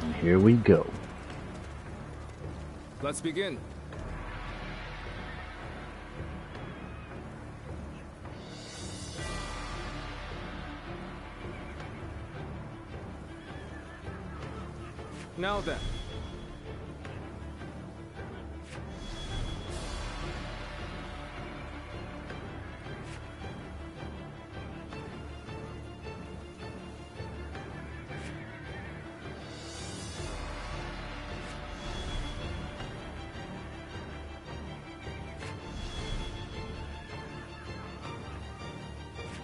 And here we go. Let's begin. Now then.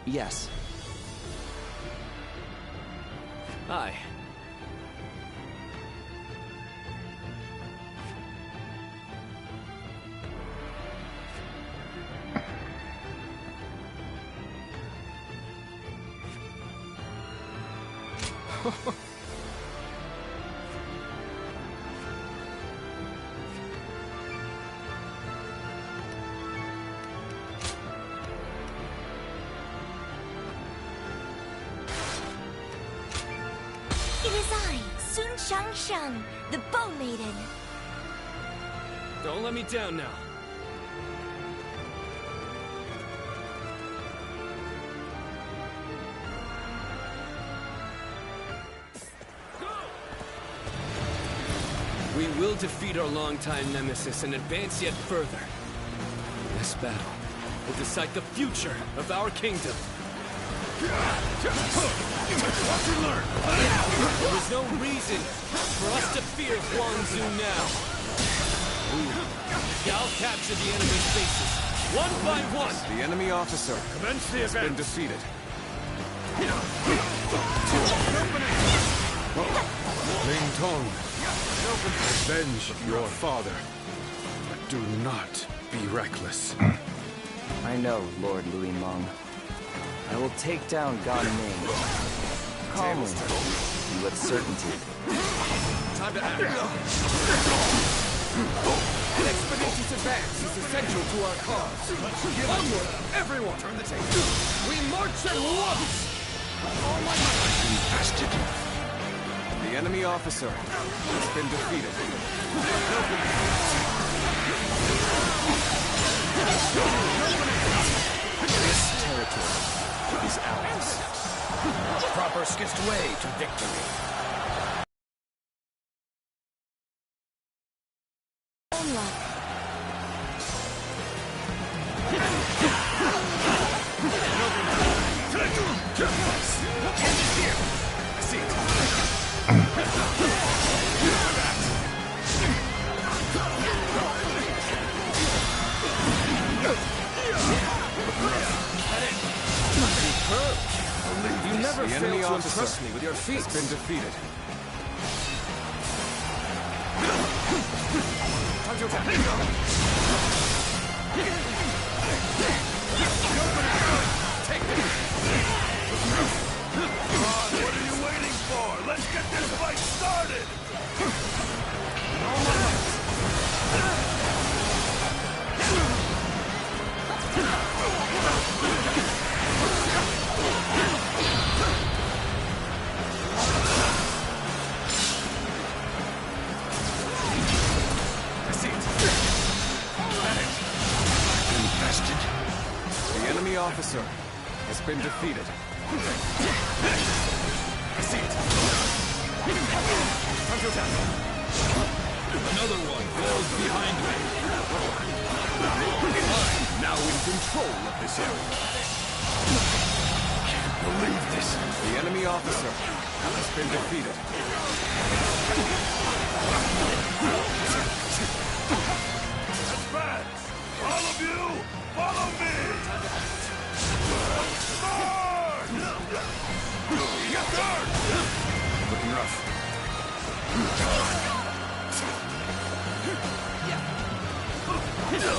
Yes. Hi. It is I, Sun Shangshan, the Bow Maiden. Don't let me down now. We will defeat our longtime nemesis and advance yet further. This battle will decide the future of our kingdom. Watch and learn! There is no reason for us to fear Huangzu now. We shall capture the enemy's faces, one by one. The enemy officer Commence the has event. been defeated. Ling Tong, avenge your father, but do not be reckless. I know, Lord Louis Meng. I will take down Gan Ning. Calmly, with certainty. Time to act. An expeditious advance is essential to our cause. Onward, everyone! Turn the table. We march at once! All my Bastard. The enemy officer has been defeated. This territory is ours. Proper skissed way to victory. never The failed enemy to officer impress me with your feats. has been defeated. Time to attack. Take this! Come on, what are you waiting for? Let's get this fight started! The enemy officer has been defeated. I see it. Time to attack. Another one falls behind me. I'm now in control of this area. Can't believe this. The enemy officer has been defeated. Advance! All of you, follow me! March! Get guard! Looking rough.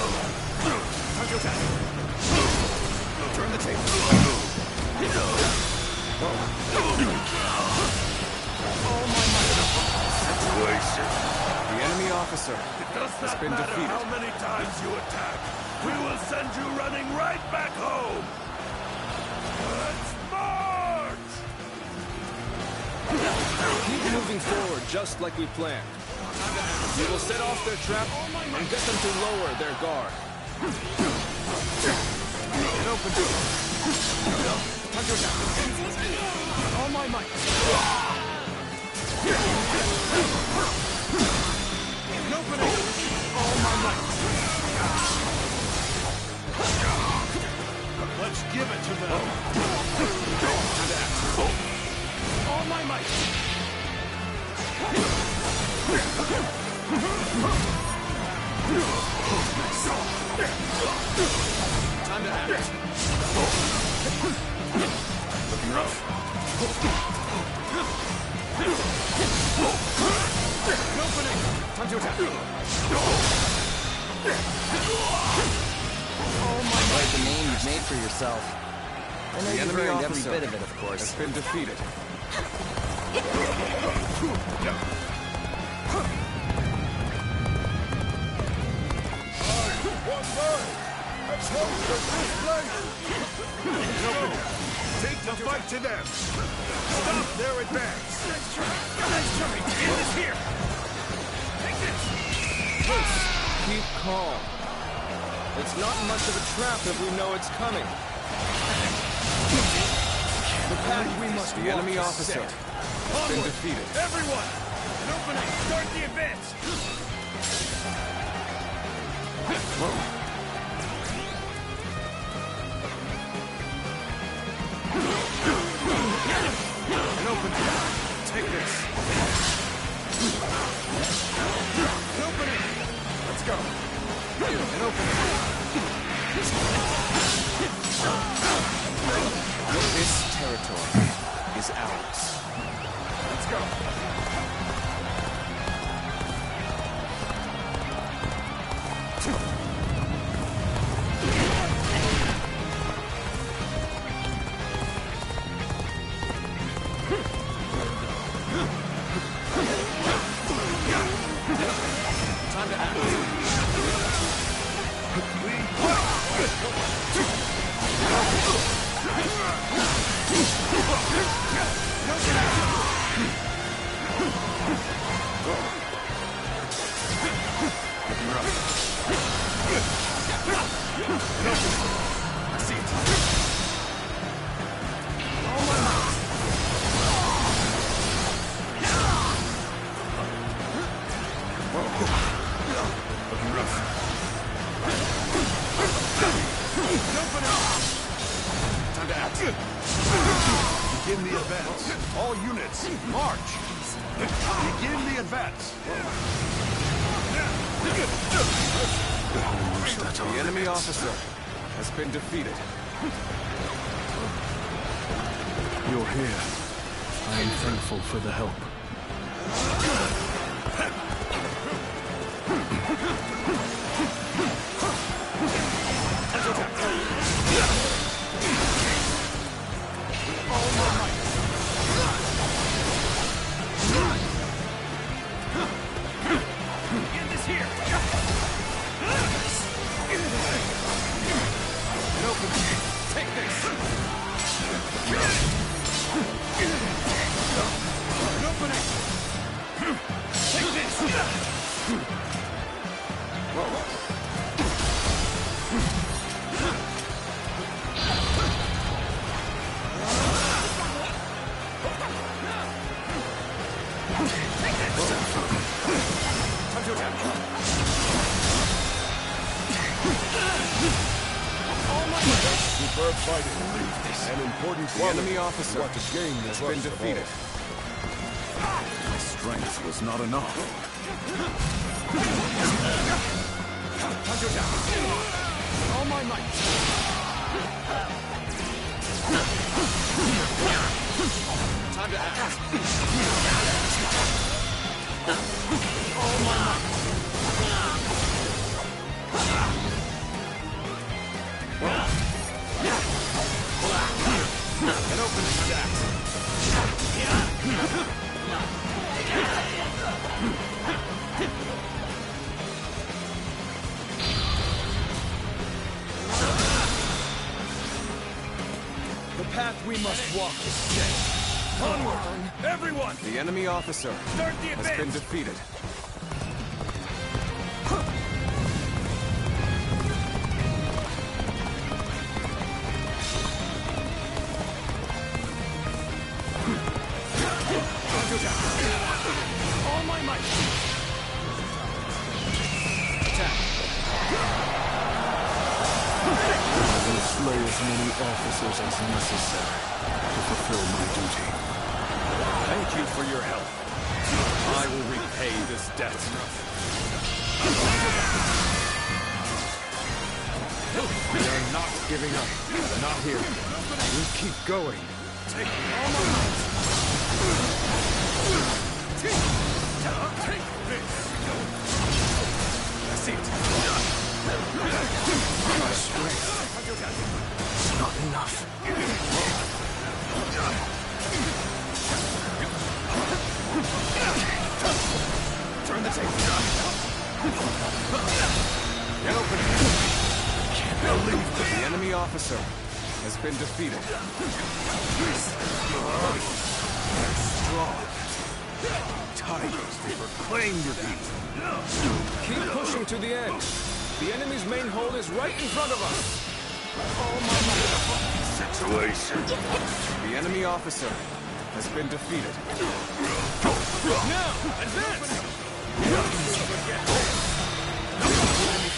Time to attack. Turn the table. All my might. Situation. The enemy officer It does has not been matter defeated. how many times you attack. We will send you running right back home. Let's march! Keep moving forward just like we planned. We will set off their trap and get them to lower their guard. An open door. Time to attack. All my might. An opening. All my might. Let's give it to them. Time to act. All my might. Time to act. Looking rough. An opening. Time to attack. Oh my God. Quite the name you've made for yourself. I know The you've enemy earned every officer bit of it, of course. has been defeated. One guard! Let's help this place! Take the fight to them! Stop their advance! Nice try! End is here! Take this! Keep calm. It's not much of a trap if we know it's coming. The path we must The walk enemy is officer set. has been defeated. Everyone! An opening! Start the advance! An opening. Take this. An opening! Let's go. An opening. This territory is ours. Let's go. Time to act. Time to act. Begin the advance. All units, march! Begin the advance. The enemy officer has been defeated. You you're here. I am thankful for the help. Get this here! It opens. Take this! An opening! Take this! Superb fighting. An important enemy officer what to gain has been defeated. My strength was not enough. All my might! Time to act. All my might! An open attack. The path we must walk is set. Onward, everyone! The enemy officer Start the has advance! been defeated. All my might! Attack! I will slay as many officers as necessary to fulfill my duty. Thank you for your help. I will repay this debt. We are not giving up. Not here. We keep going. Take all my might! Take this! That's it. My strength is not enough. Turn the table. Get open. Can't believe The enemy officer has been defeated. they're strong. Tigers, they proclaim defeat. Keep pushing to the end. The enemy's main hold is right in front of us. All my might! Situation. The enemy officer has been defeated. Now, advance! The enemy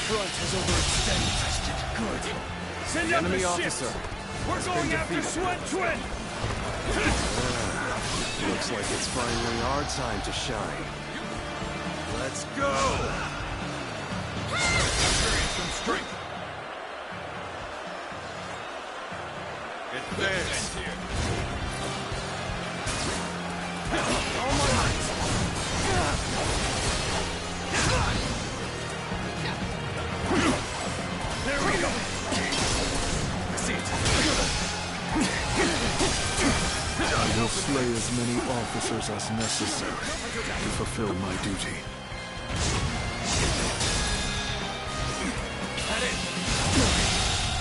front has overextended. Good. Send The out the enemy ships! officer We're has going been after defeated. Sweat Twin! Looks like it's finally our time to shine. Let's go! Experience some strength! Advance! All my might! There we go! See it. I will slay as many officers as necessary to fulfill my duty.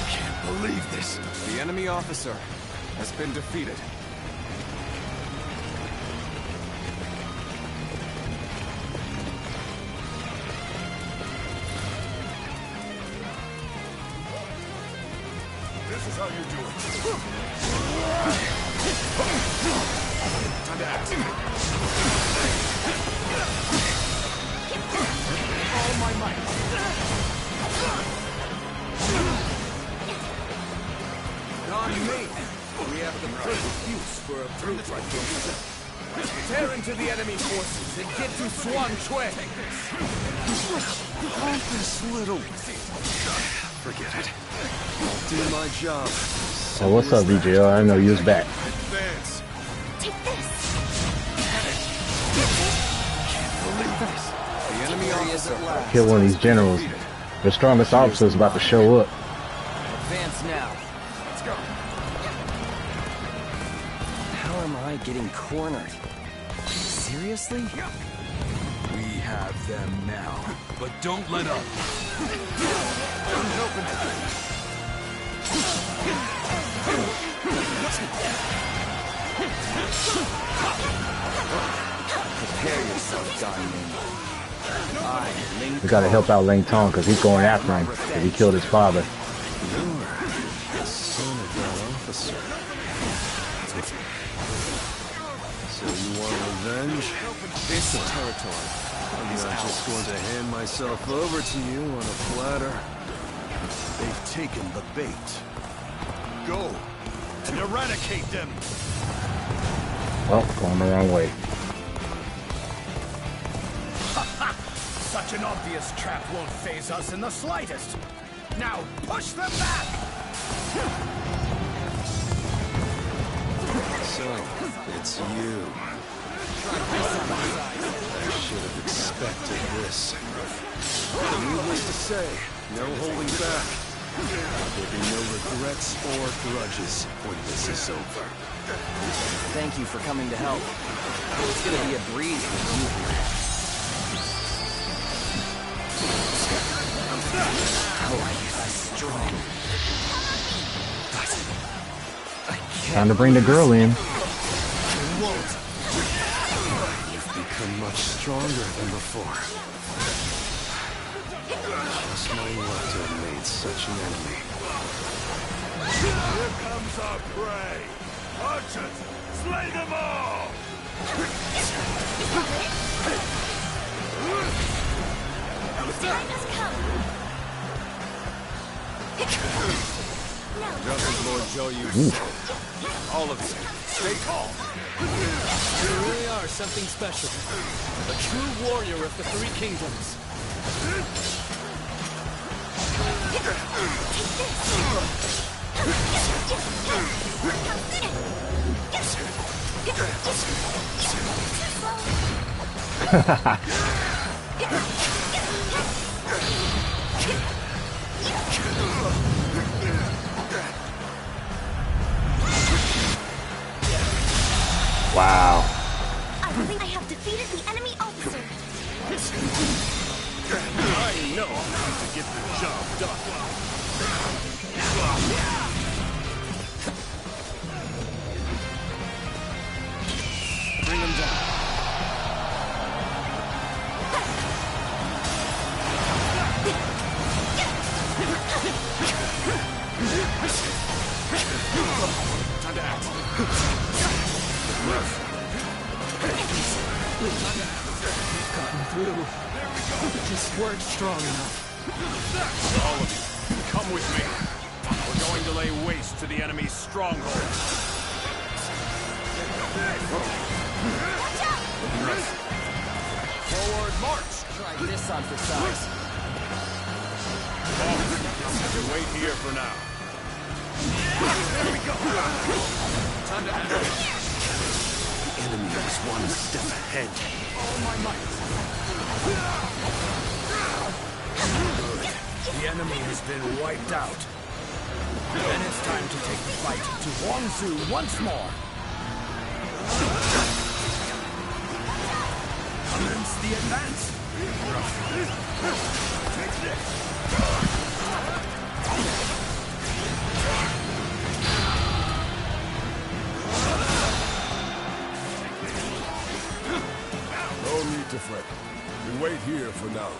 Can't believe this. The enemy officer has been defeated. This is how you do it. Time to act. All my might. On me. We have the perfect use for a brute like this. Tear into the enemy forces and get to Swan Chue. This little... Forget it. I'll do my job. So what's up, VJR? I know you was back. Advance. Kill one of these generals. The strongest officer is about to show up. Advance now. Let's go. How am I getting cornered? Seriously? We have them now, but don't let up. Prepare yourself, Don Ming. We gotta help out Ling Tong because he's going after him because he killed his father. The son of that officer. So you want revenge? This territory. I'm not just going to hand myself over to you on a platter. They've taken the bait. Go and eradicate them. Well, going the wrong way. Such an obvious trap won't faze us in the slightest. Now push them back. So, it's you. I should have expected this. Needless to say, no holding back. There'll be no regrets or grudges when this is over. Thank you for coming to help. It's gonna be a breeze with you here. How are you so strong? But I can't. Time to bring the girl in. You won't. You've become much stronger than before. Just my luck to have made such an enemy. Here comes our prey. Archers, slay them all! The time has come. Just as Lord Zhou Yu said. All of you, stay calm. You really are something special. A true warrior of the Three Kingdoms. Wow. I think I have defeated the enemy officer. I know how to get the job done. Bring them down. Time to act. Gotten through. Just weren't strong enough. All of you, come with me. We're going to lay waste to the enemy's stronghold. Forward march! Try this on for size. You wait here for now. There we go! Time to act. The enemy is one step ahead. All my might. Good. The enemy has been wiped out. Then it's time to take the fight to Huangzu once more. Commence the advance. Take this. No need to fret. We wait here for now.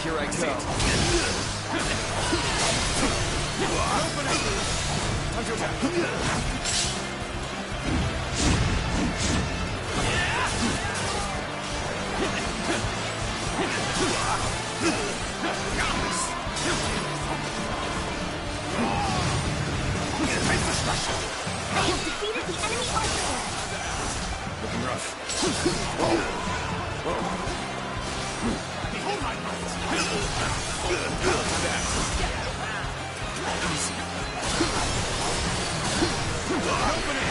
Here I go. Time to attack. I have defeated the enemy officer. Looking rough. Hold my might.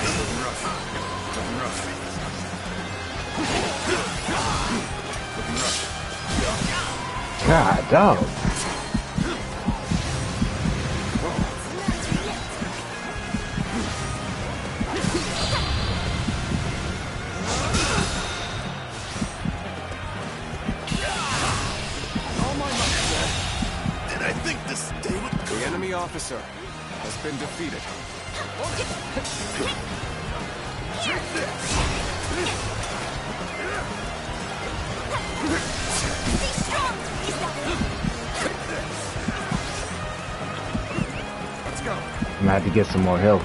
Looking rough. Looking rough. God, dog. Did I think this day would... The enemy officer has been defeated. Let's go. I'm gonna have to get some more help.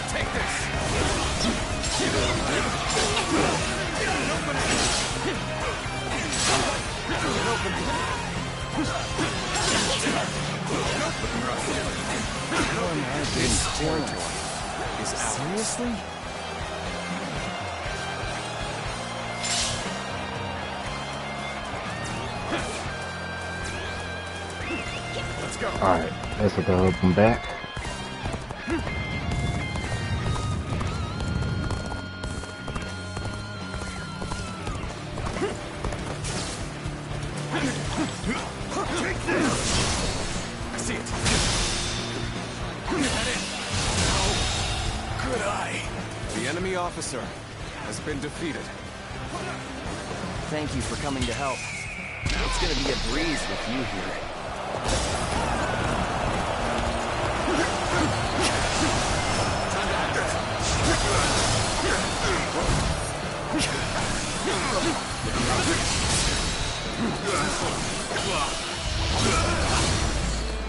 Take this. This territory is ours. Seriously? Let's go. Alright, let's go help him back. Take this! I see it. Get that in. How could I? The enemy officer has been defeated. Thank you for coming to help. It's gonna be a breeze with you here.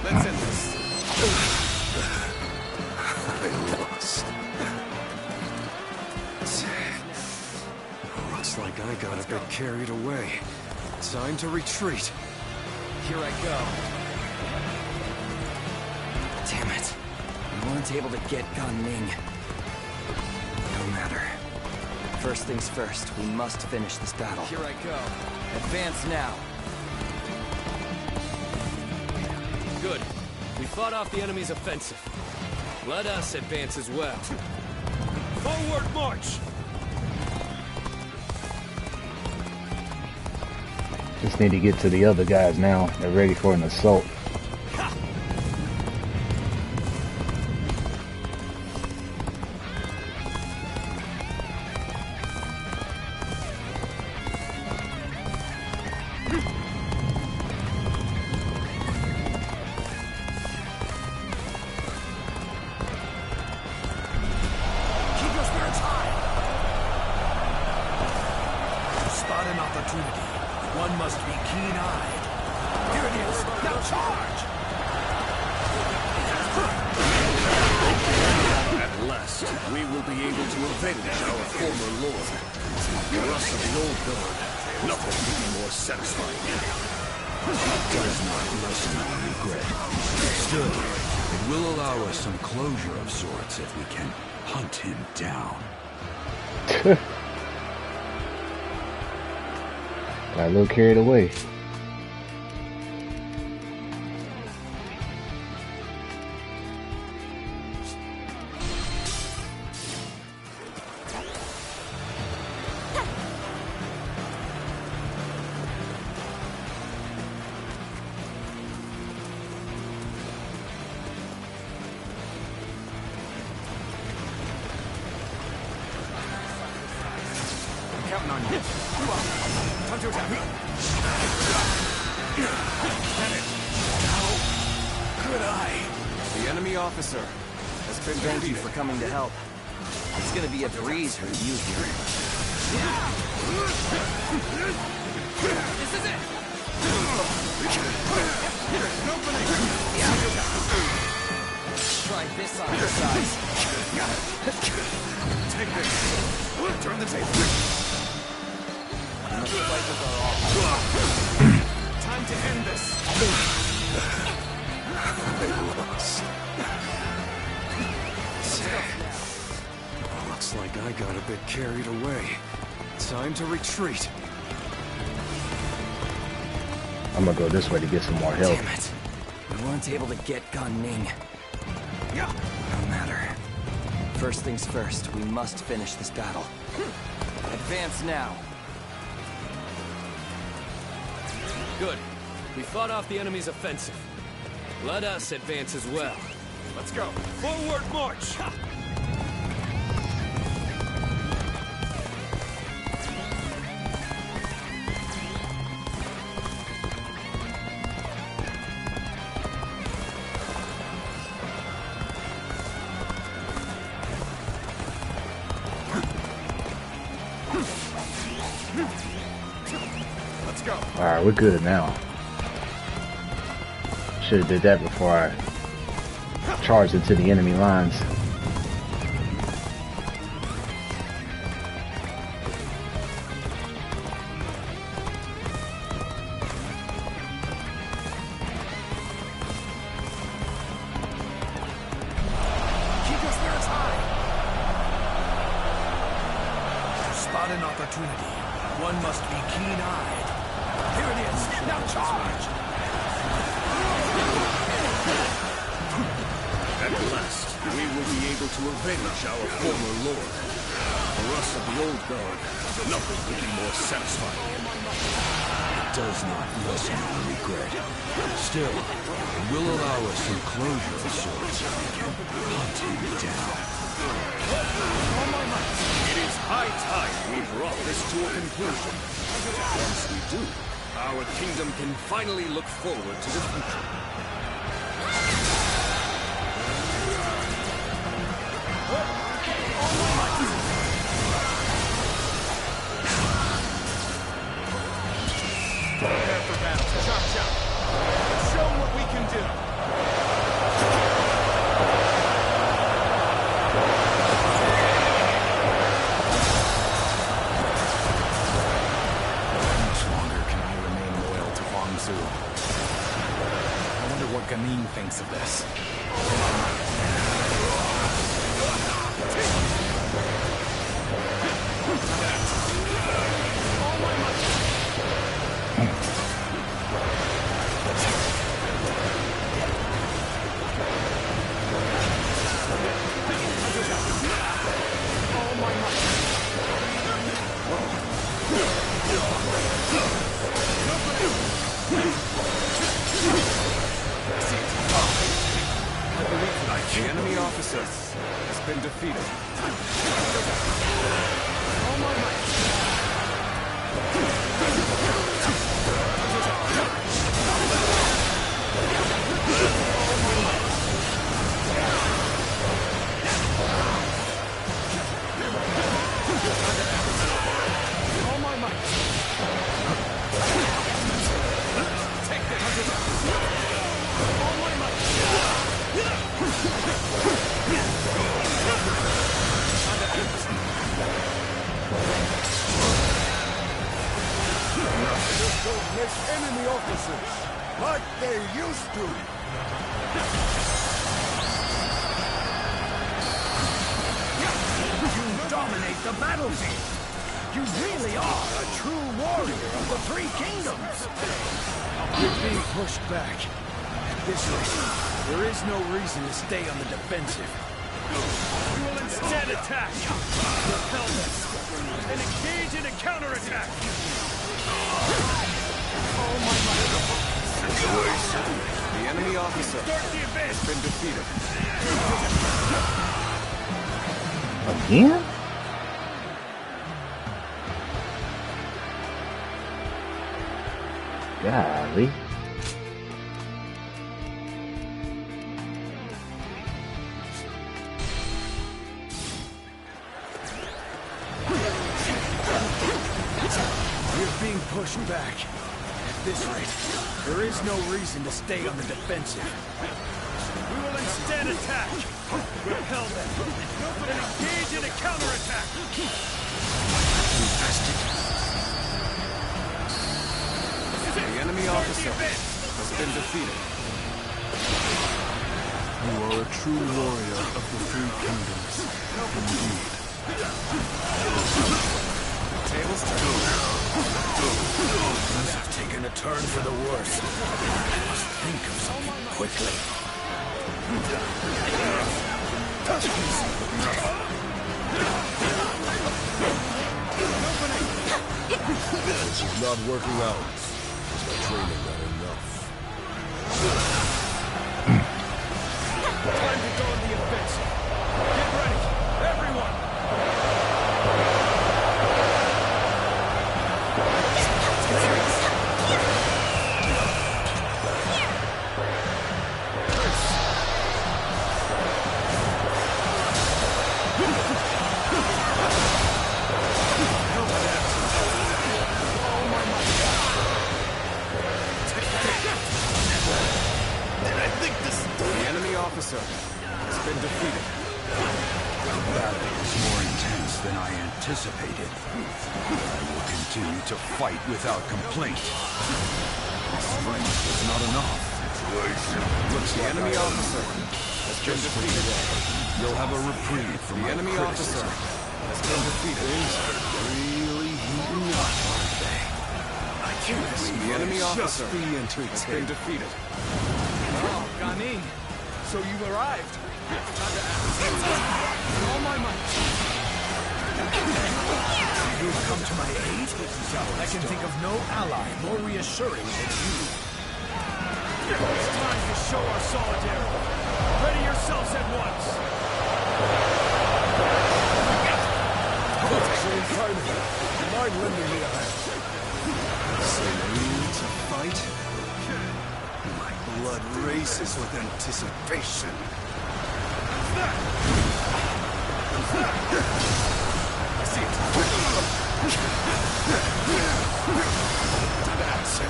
Let's end this. I lost. Looks like I got a bit carried away. Time to retreat. Here I go. Damn it. We weren't able to get Gan Ning. No matter. First things first, we must finish this battle. Here I go. Advance now. Good. We fought off the enemy's offensive. Let us advance as well. Forward march! Just need to get to the other guys now. They're ready for an assault. Keep your spirits high! Spot an opportunity. One must be keen-eyed. Here it is. Now charge! At last, we will be able to avenge our former lord. For us of the old guard, nothing could be more satisfying. Does not lessen our regret. Still, it will allow us some closure of sorts if we can hunt him down. Got a little carried away. I'm counting on you. Time to attack. Get it. How could I? The enemy officer has been Thank defeated. you for coming to help. It's gonna be a breeze with you here. This is it! Try this on your size. Take this. Turn the table. Time to end this. I lost. Looks Looks like I got a bit carried away. Time to retreat. I'm gonna go this way to get some more help. Damn it. We weren't able to get Gan Ning. No matter. First things first, we must finish this battle. Advance now. Good. We fought off the enemy's offensive. Let us advance as well. Let's go. Forward march! Let's go. Alright, we're good now. Should have did that before I charged into the enemy lines. Keep your spirits high. To spot an opportunity, one must be keen-eyed. Here it is. Now charge! At last, we will be able to avenge our former lord. For us of the old guard, nothing could be more satisfying. It does not lessen our regret. Still, it will allow us some closure of sorts. Hunt him down. It is high time we brought this to a conclusion. Once we do, our kingdom can finally look forward to the future. Prepare for battle. Chop, chop. Let's show 'em what we can do. How much longer can I remain loyal to Huangzu? I wonder what Ganin thinks of this. The enemy officer has been defeated. Don't make enemy officers like they used to. You dominate the battlefield. You really are a true warrior of the Three Kingdoms. You're being pushed back. At this rate, there is no reason to stay on the defensive. We will instead attack, repel them, and engage in a counterattack. Oh my The enemy officer has been defeated. Again? Golly. We're being pushed back. At this rate, there is no reason to stay on the defensive. We will instead attack, repel them, and engage in a counterattack. The enemy officer has been defeated. You are a true warrior of the Three Kingdoms. Indeed. Tables turn. Things have taken a turn for the worse. I must think of something quickly. This is not working out. Is my training not enough? Time to go in the offensive. Get ready, everyone! Officer has been defeated. The battle was more intense than I anticipated. I will continue to fight without complaint. Strength is not enough. Looks the enemy officer has been defeated. You'll have a reprieve from the enemy officer has been defeated. Things are really heating up, aren't they? I can't believe the enemy officer has been defeated. Oh, Ganin. So you arrived. Time to act. With all my might. You've come to my aid? I can think of no ally more reassuring than you. It's time to show our solidarity. Ready yourselves at once. Excellent timing. Mind lending me a hand? So ready to fight? My blood races with anticipation. I see it. That's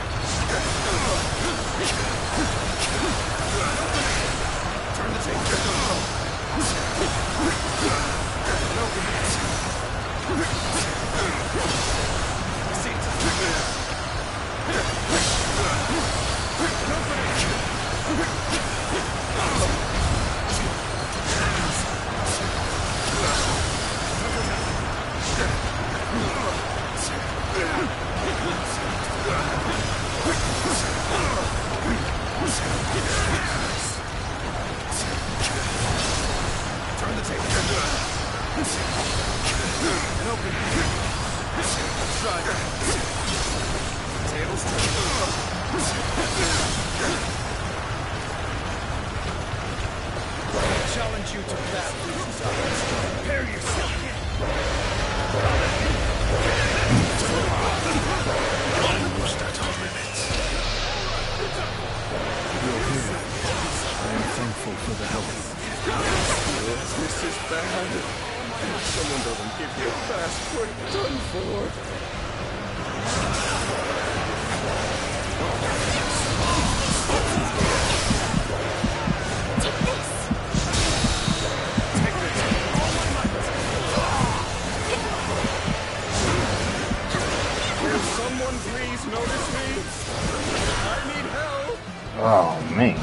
it. Turn the tape. I see it. Turn the tape. And open. Try. Tables turn. I challenge you to battle. Prepare yourself. Almost at our limits. You're here. I am thankful for the help. This is bad. If someone doesn't give you fast, we're done for. Someone please notice me. I need help. Oh, man.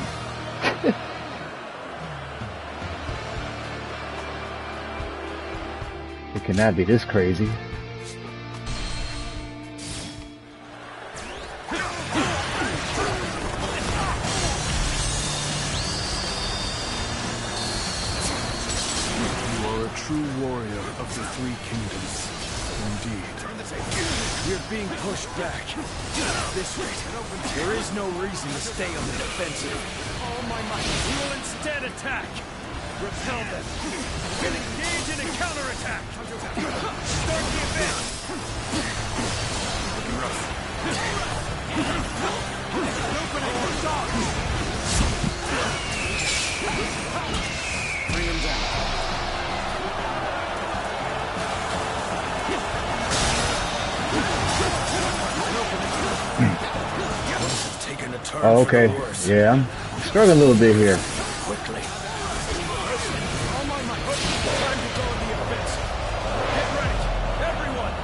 It cannot be this crazy. You are a true warrior of the Three Kingdoms. Indeed. We're being pushed back. At this rate, there is no reason to stay on the defensive. All my might, we will instead attack. Repel them. And engage in a counterattack. Start the event. Open it for dogs. Bring him down. Oh, okay. Yeah, I'm struggling a little bit here. Quickly. All my might. Time to go in the offensive. Get ready, everyone.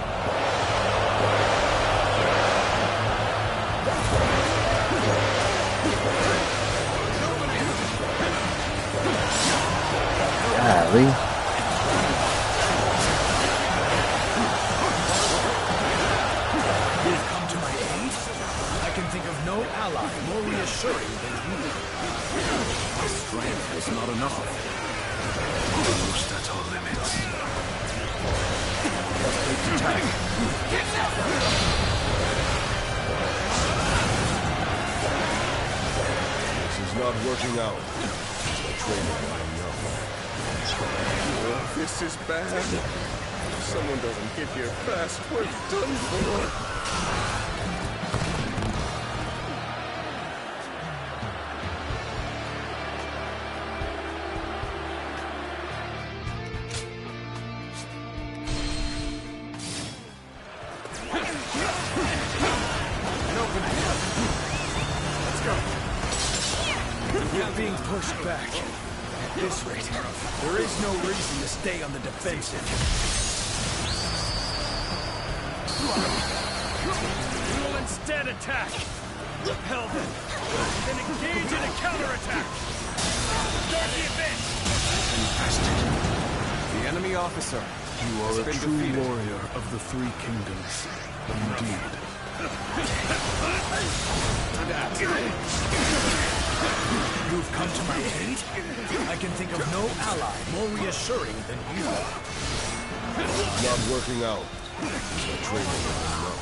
Golly. ally more reassuring than you. My strength was not enough. Almost at our limits. Attack. This is not working out. The training I know. This is bad. If someone doesn't get here fast, we're done for. Being pushed back. At this rate, there is no reason to stay on the defensive. We will instead attack. Repel them. Then engage in a counterattack. Start the advance. The enemy officer. You are a true warrior of the Three Kingdoms. Indeed. You've come to my aid? I can think of no ally more reassuring than you. It's not working out. The training I know.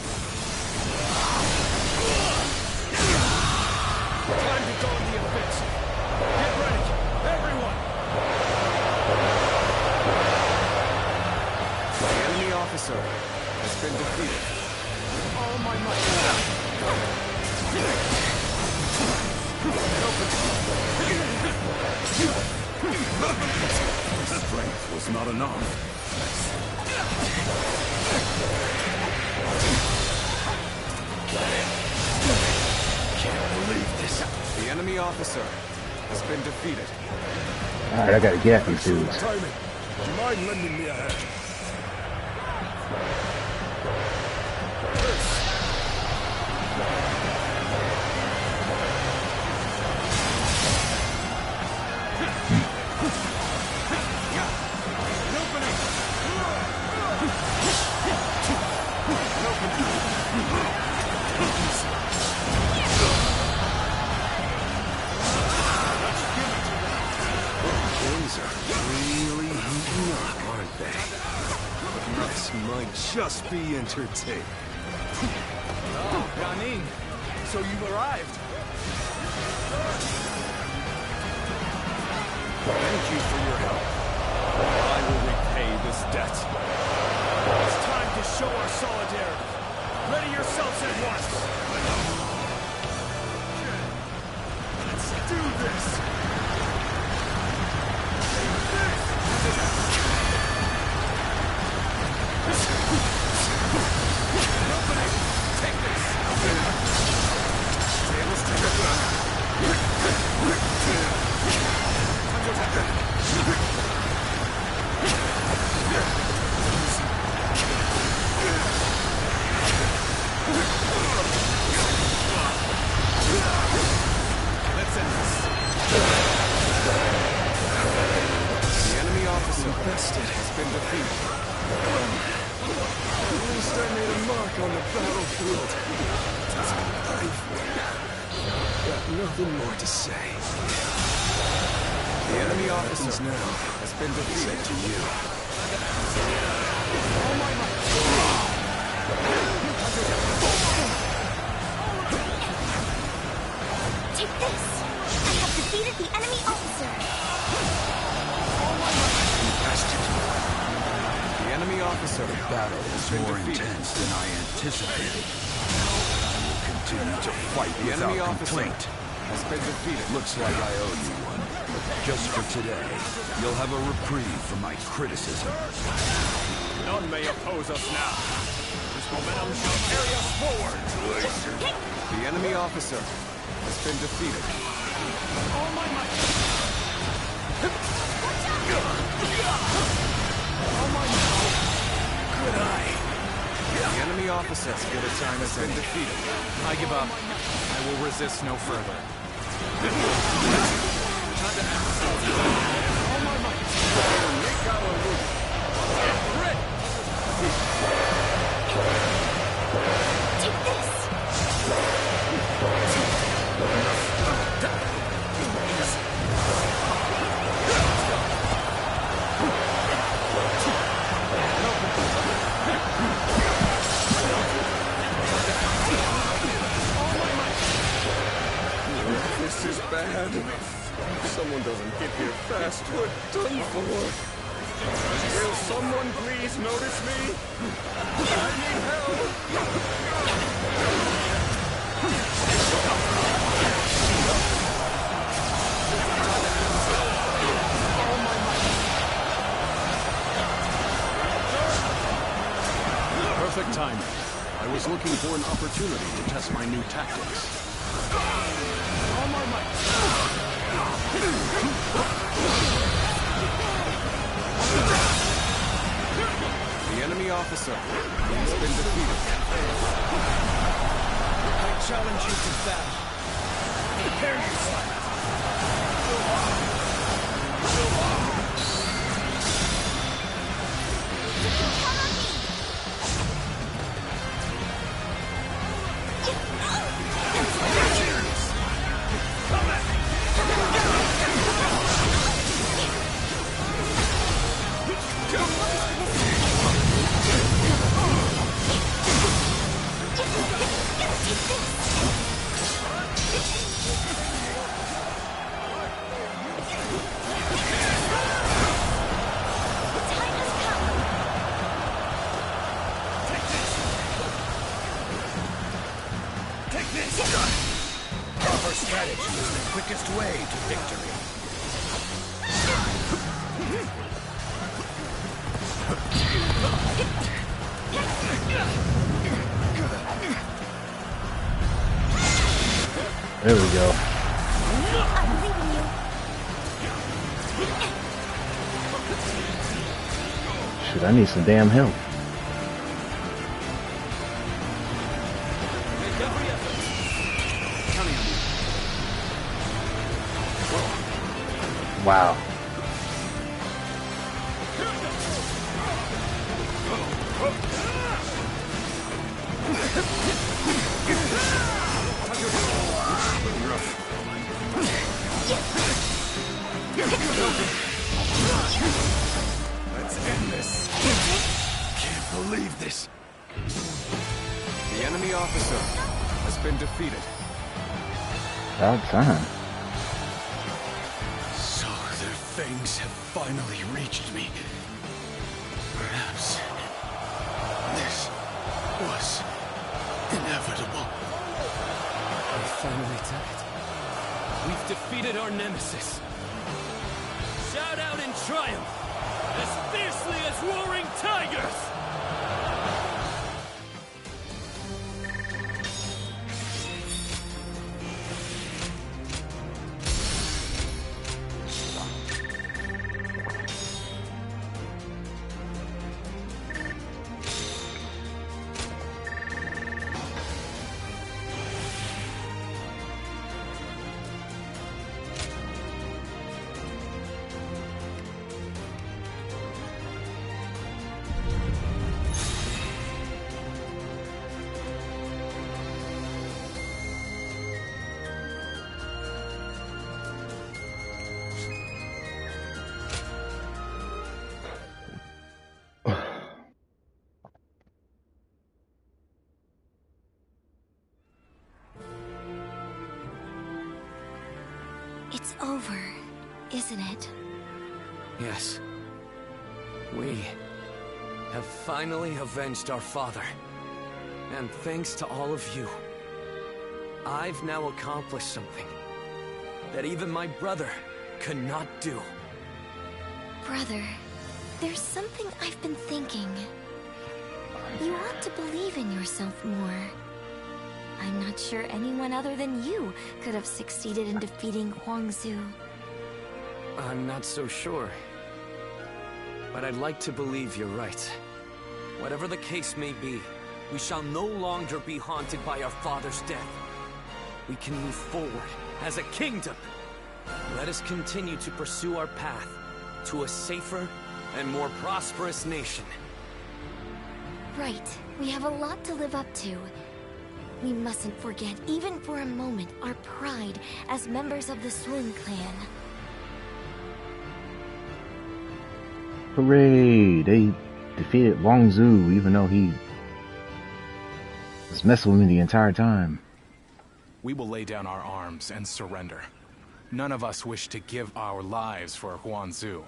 Time to go on the offensive. Get ready, everyone! The enemy officer has been defeated. All my might. Strength was not enough. Can't believe this. The enemy officer has been defeated. Alright, I gotta get at these dudes. Timing. Do you mind lending me a hand? Just be entertained. Oh, Yanin, so you've arrived. Thank you for your help. I will repay this debt. It's time to show our solidarity. Ready yourselves at once. Let's do this. Bested has been defeated. At least I made a mark on the battlefield. I've got nothing more to say. The enemy officer now has been defeated. To you. Take this! I have defeated the enemy officer! The enemy officer. The battle is more intense than I anticipated. I will continue to fight The enemy without officer complaint. has been defeated. Looks like I owe you one. Just for today, you'll have a reprieve from my criticism. None may oppose us now. This momentum shall carry us forward. The enemy officer has been defeated. All my might. Good eye. The enemy officer has been defeated. I give up. I will resist no further. All my might. Make our move. Get ready. Take this! bad. If someone doesn't get here fast, we're done for. Will someone please notice me? I need help! Perfect timing. I was looking for an opportunity to test my new tactics. All my might. The enemy officer has been defeated. I challenge you to battle. Prepare yourself. Proper strategy is the quickest way to victory. There we go. I'm leaving you. Shit, I need some damn help. Wow. Let's end this. Can't believe this. The enemy officer has been defeated. About time. So their fangs have finally reached me. Perhaps this was inevitable. We finally did it. We've defeated our nemesis. Shout out in triumph, as fiercely as roaring tigers! It's over, isn't it? Yes. We have finally avenged our father. And thanks to all of you, I've now accomplished something that even my brother could not do. Brother, there's something I've been thinking. You ought to believe in yourself more. I'm not sure anyone other than you could have succeeded in defeating Huangzu. I'm not so sure. But I'd like to believe you're right. Whatever the case may be, we shall no longer be haunted by our father's death. We can move forward as a kingdom. Let us continue to pursue our path to a safer and more prosperous nation. Right. We have a lot to live up to. We mustn't forget, even for a moment, our pride as members of the Sun clan. Hooray! They defeated Huangzu, even though he was messing with me the entire time. We will lay down our arms and surrender. None of us wish to give our lives for Huanzu.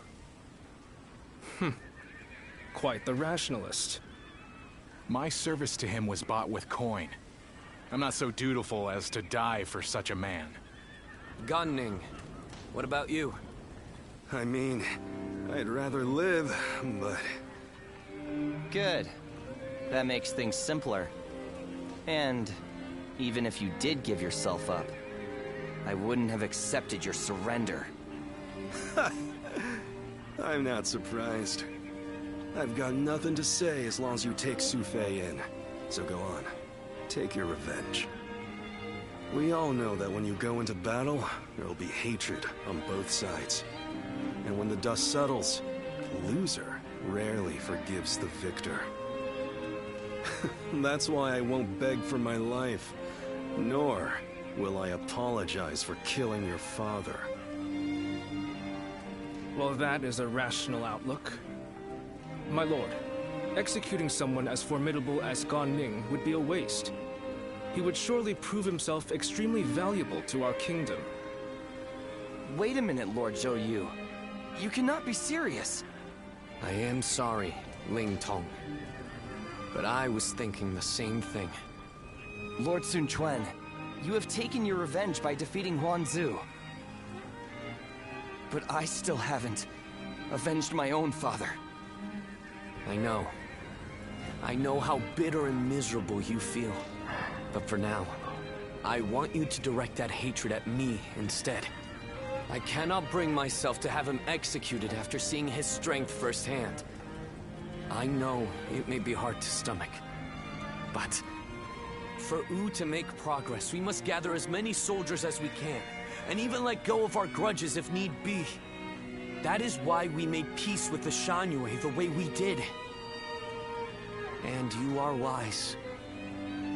Quite the rationalist. My service to him was bought with coin. I'm not so dutiful as to die for such a man. Gan Ning, what about you? I mean, I'd rather live, but... Good. That makes things simpler. And even if you did give yourself up, I wouldn't have accepted your surrender. I'm not surprised. I've got nothing to say as long as you take Su Fei in. So go on. Take your revenge. We all know that when you go into battle, there will be hatred on both sides. And when the dust settles, the loser rarely forgives the victor. That's why I won't beg for my life, nor will I apologize for killing your father. Well, that is a rational outlook. My lord, executing someone as formidable as Gan Ning would be a waste. He would surely prove himself extremely valuable to our kingdom. Wait a minute, Lord Zhou Yu. You cannot be serious. I am sorry, Ling Tong. But I was thinking the same thing. Lord Sun Quan, you have taken your revenge by defeating Huanzu. But I still haven't avenged my own father. I know. I know how bitter and miserable you feel. But for now, I want you to direct that hatred at me instead. I cannot bring myself to have him executed after seeing his strength firsthand. I know it may be hard to stomach, but for Wu to make progress, we must gather as many soldiers as we can, and even let go of our grudges if need be. That is why we made peace with the Shanyue the way we did. And you are wise.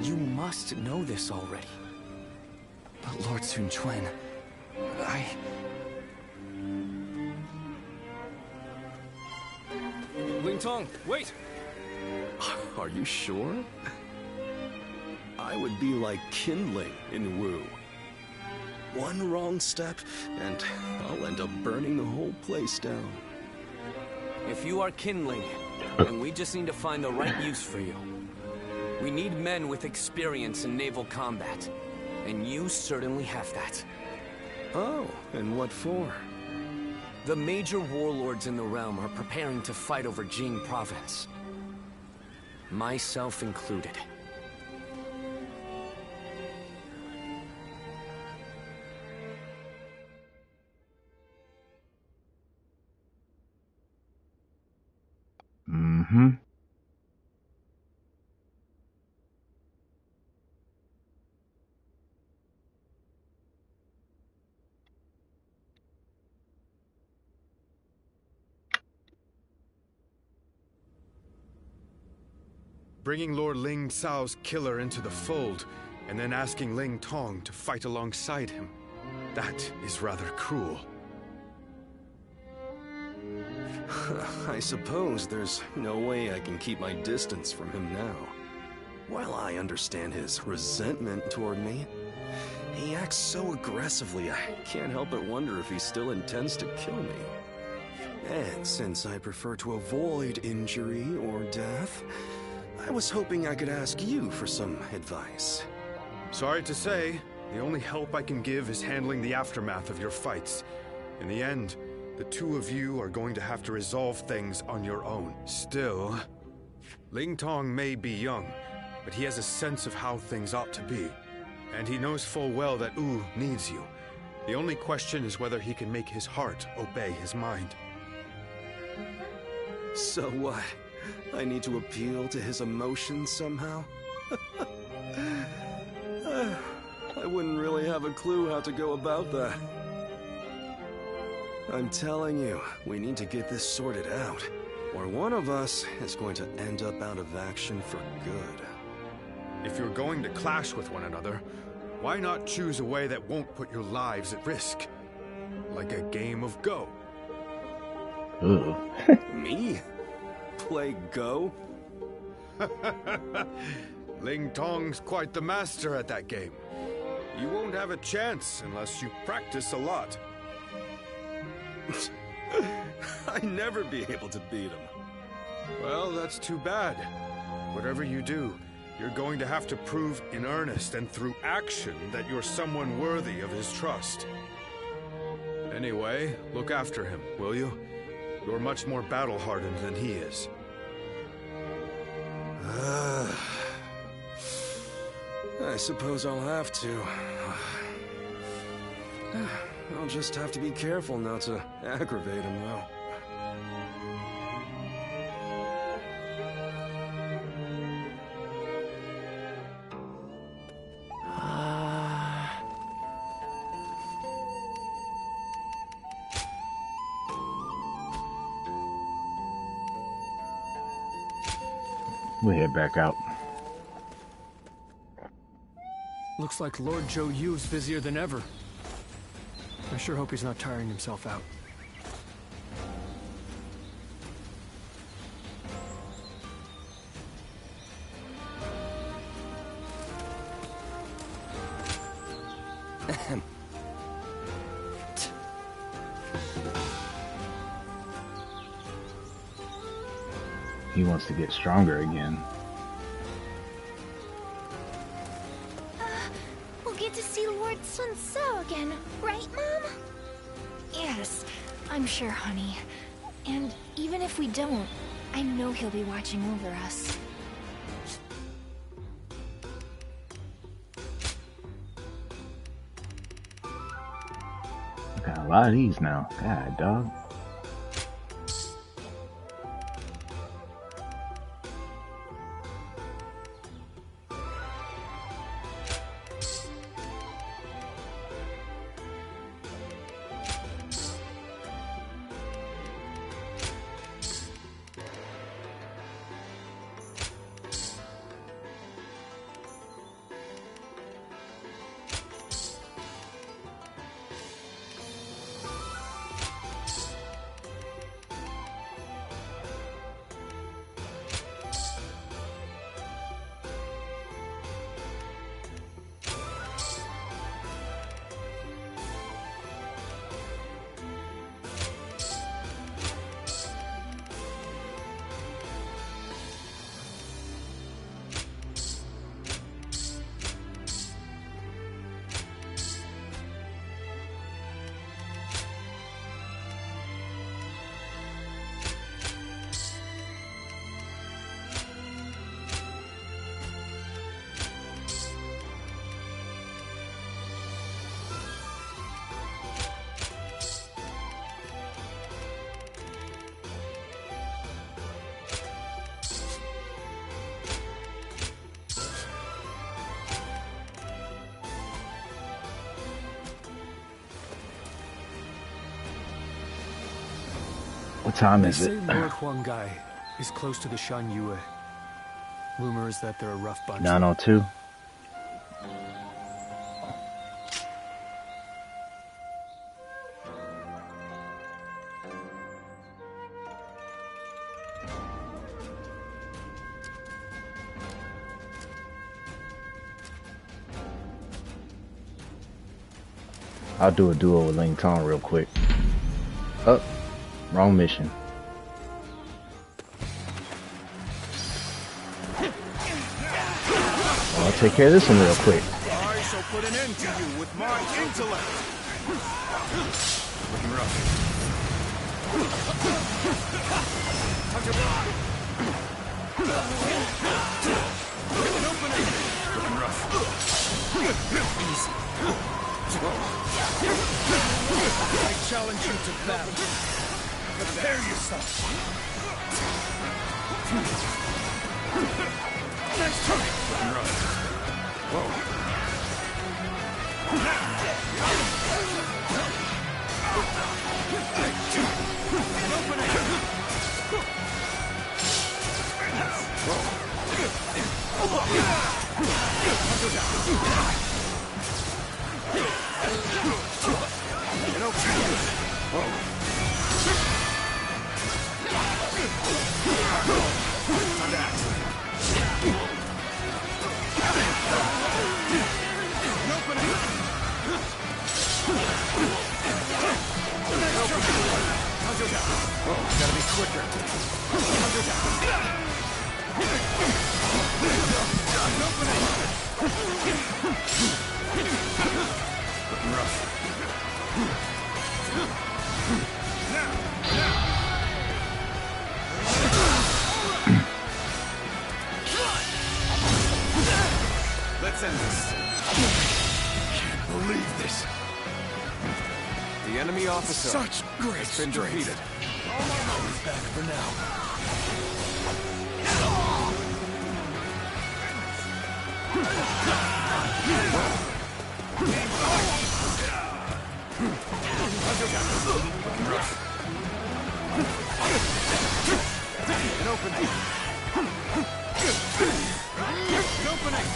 You must know this already. But Lord Sun Quan, Ling Tong, wait! Are you sure? I would be like kindling in Wu. One wrong step, and I'll end up burning the whole place down. If you are kindling, then we just need to find the right use for you. We need men with experience in naval combat, and you certainly have that. Oh, and what for? The major warlords in the realm are preparing to fight over Jing province. Myself included. Mm-hmm. Bringing Lord Ling Cao's killer into the fold, and then asking Ling Tong to fight alongside him. That is rather cruel. I suppose there's no way I can keep my distance from him now. While I understand his resentment toward me, he acts so aggressively I can't help but wonder if he still intends to kill me. And since I prefer to avoid injury or death, I was hoping I could ask you for some advice. Sorry to say, the only help I can give is handling the aftermath of your fights. In the end, the two of you are going to have to resolve things on your own. Still, Ling Tong may be young, but he has a sense of how things ought to be. And he knows full well that Wu needs you. The only question is whether he can make his heart obey his mind. So what? I need to appeal to his emotions somehow? I wouldn't really have a clue how to go about that. I'm telling you, we need to get this sorted out, or one of us is going to end up out of action for good. If you're going to clash with one another, why not choose a way that won't put your lives at risk? Like a game of Go. Me? Play Go? Ling Tong's quite the master at that game. You won't have a chance unless you practice a lot. I'd never be able to beat him. Well, that's too bad. Whatever you do, you're going to have to prove in earnest and through action that you're someone worthy of his trust. Anyway, look after him, will you? You're much more battle-hardened than he is. I suppose I'll have to. I'll just have to be careful not to aggravate him, though. We'll head back out. Looks like Lord Zhou Yu's busier than ever. I sure hope he's not tiring himself out. He wants to get stronger again. We'll get to see Lord Sun So again, right, Mom? Yes, I'm sure, honey. And even if we don't, I know he'll be watching over us. I got a lot of these now. God, dog. What time is it? They say Lord Huanggai is close to the Shan Yue. Rumor is that they're a rough bunch. 902. I'll do a duo with Ling Tong real quick. Oh, wrong mission. I'll take care of this one real quick. I shall put an end to you with my intellect. Looking rough. Touch it. Get an opening. Looking rough. Easy. I challenge you to battle. Prepare yourself. Next time. Looking rough. Whoa. An opening. end this. Can't believe this. The enemy officer Such great has been strength. defeated. He's back for now. An opening. An opening.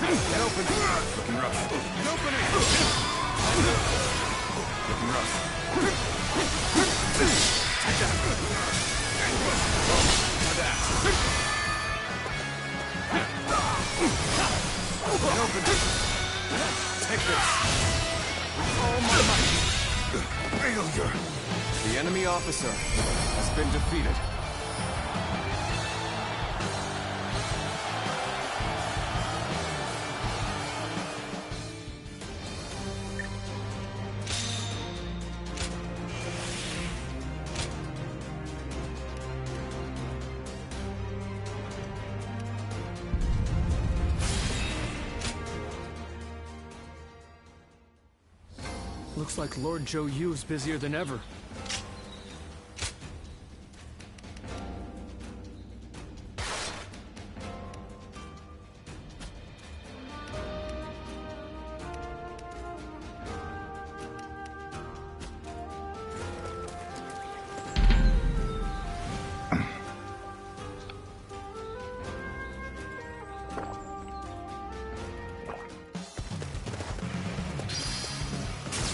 An opening. Looking rough. An opening. Looking rough. Take that. Now that. An opening. Take this. With all my might. Failure. The enemy officer has been defeated. Looks like Lord Zhou Yu's busier than ever.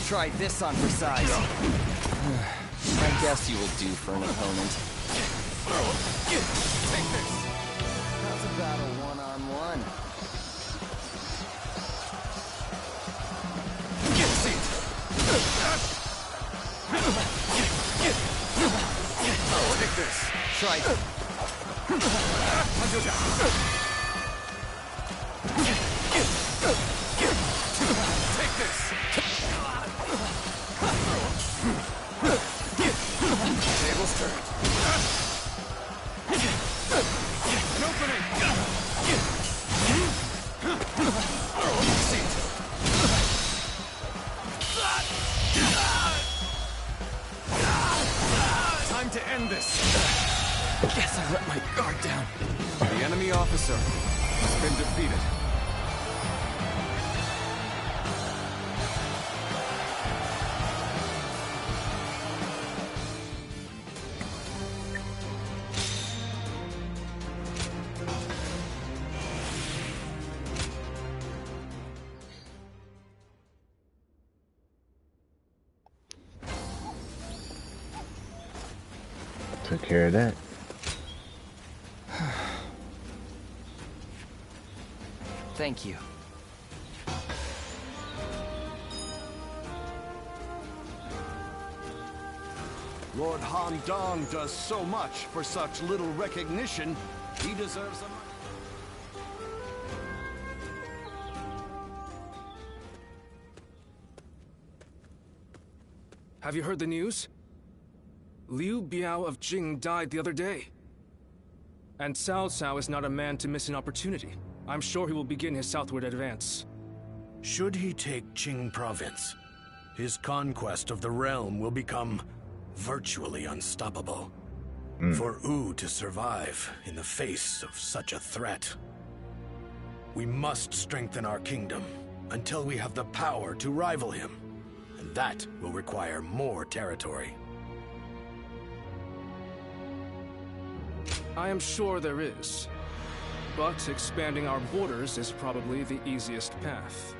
Try this on for size. I guess you will do for an opponent. Take this. How's about a one-on-one? Get a seat. Take this. Try. Take this. Tables turned. An opening. Seat. Time to end this. Guess I let my guard down. The enemy officer has been defeated. Took care of that. Thank you. Lord Han Dong does so much for such little recognition. He deserves a... Have you heard the news? Liu Biao of Jing died the other day. And Cao Cao is not a man to miss an opportunity. I'm sure he will begin his southward advance. Should he take Qing province, his conquest of the realm will become virtually unstoppable. For Wu to survive in the face of such a threat, we must strengthen our kingdom until we have the power to rival him. And that will require more territory. I am sure there is. But expanding our borders is probably the easiest path.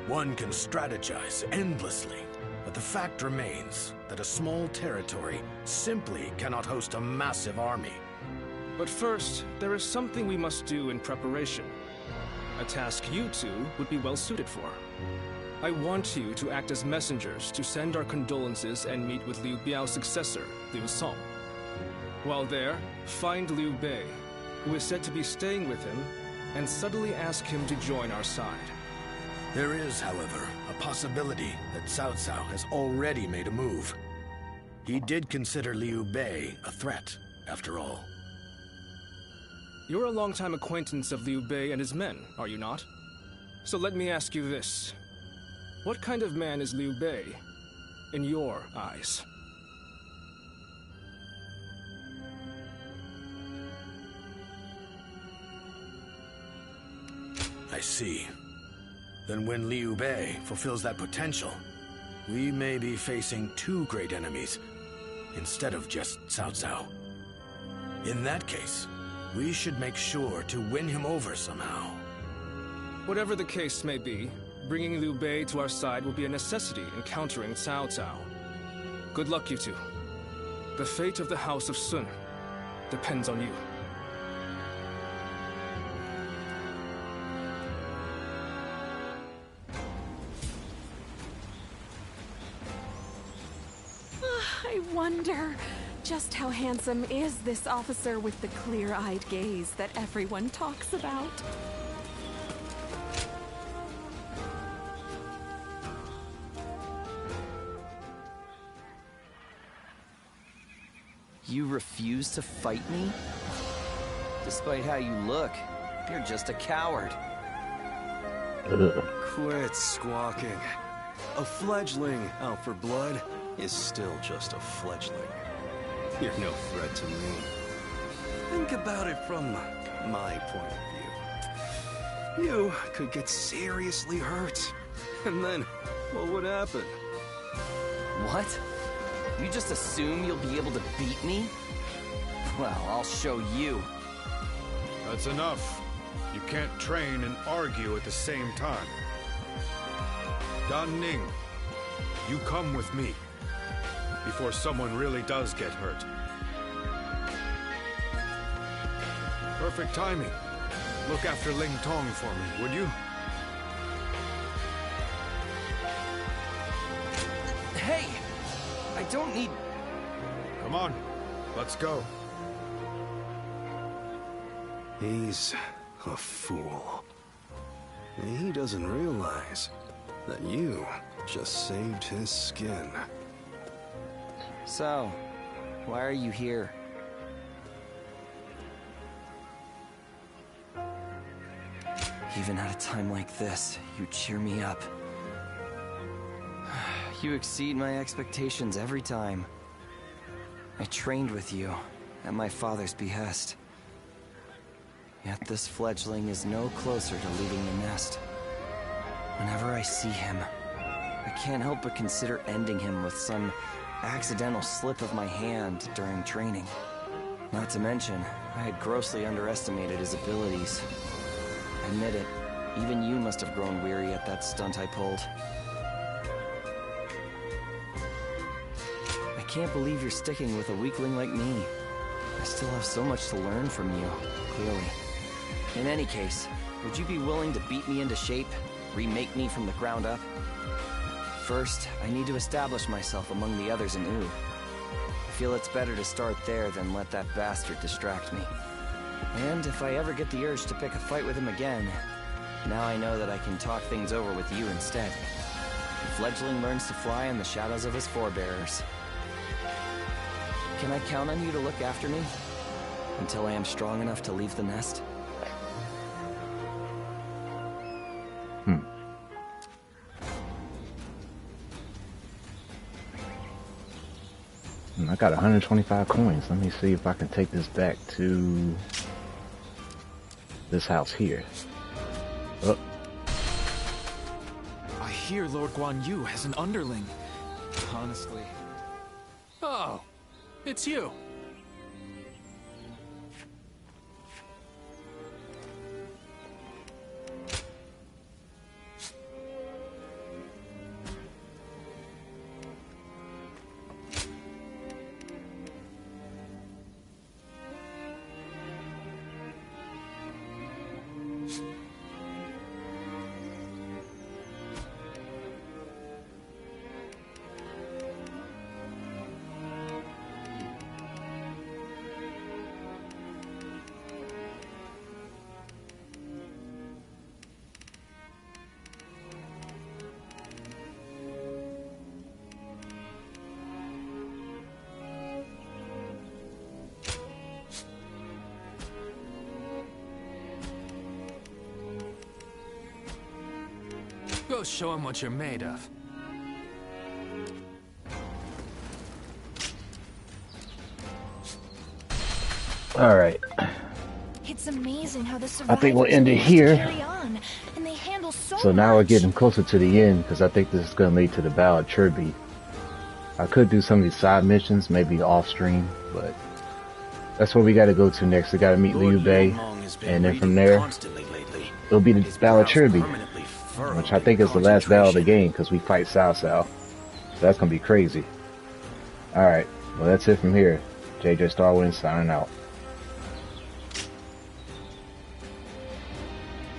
One can strategize endlessly, but the fact remains that a small territory simply cannot host a massive army. But first, there is something we must do in preparation. A task you two would be well suited for. I want you to act as messengers to send our condolences and meet with Liu Biao's successor, Liu Song. While there, find Liu Bei, who is said to be staying with him, and subtly ask him to join our side. There is, however, a possibility that Cao Cao has already made a move. He did consider Liu Bei a threat, after all. You're a longtime acquaintance of Liu Bei and his men, are you not? So let me ask you this. What kind of man is Liu Bei, in your eyes? I see. Then when Liu Bei fulfills that potential, we may be facing two great enemies, instead of just Cao Cao. In that case, we should make sure to win him over somehow. Whatever the case may be, bringing Liu Bei to our side will be a necessity in countering Cao Cao. Good luck, you two. The fate of the House of Sun depends on you. I wonder, just how handsome is this officer with the clear-eyed gaze that everyone talks about? You refuse to fight me? Despite how you look, you're just a coward. Quit squawking. A fledgling out for blood is still just a fledgling. You're no threat to me. Think about it from my point of view. You could get seriously hurt. And then, what would happen? What? You just assume you'll be able to beat me? Well, I'll show you. That's enough. You can't train and argue at the same time. Dan Ning, you come with me. Before someone really does get hurt. Perfect timing. Look after Ling Tong for me, would you? Hey! I don't need... Come on, let's go. He's a fool. He doesn't realize that you just saved his skin. So, why are you here? Even at a time like this, you cheer me up. You exceed my expectations every time. I trained with you, at my father's behest. Yet this fledgling is no closer to leaving the nest. Whenever I see him, I can't help but consider ending him with some accidental slip of my hand during training. Not to mention, I had grossly underestimated his abilities. Admit it, even you must have grown weary at that stunt I pulled. I can't believe you're sticking with a weakling like me. I still have so much to learn from you, clearly. In any case, would you be willing to beat me into shape, remake me from the ground up? First, I need to establish myself among the others in Wu. I feel it's better to start there than let that bastard distract me. And if I ever get the urge to pick a fight with him again, now I know that I can talk things over with you instead. The fledgling learns to fly in the shadows of his forebearers. Can I count on you to look after me? Until I am strong enough to leave the nest? I got 125 coins. Let me see if I can take this back to this house here. Oh. I hear Lord Guan Yu has an underling. Honestly. Oh, it's you. Go show him what you're made of. Alright. It's amazing how the I think we'll end it here. carry on, and they handle So now we're getting closer to the end, because I think this is going to lead to the Battle of Chirby. I could do some of these side missions, maybe off stream, but that's where we got to go to next. We got to meet Liu Bei, and then from there, it'll be the Battle of Chirby, which I think is the last battle of the game, because we fight Cao Cao. So that's going to be crazy. Alright, well that's it from here. JJ Starwind signing out.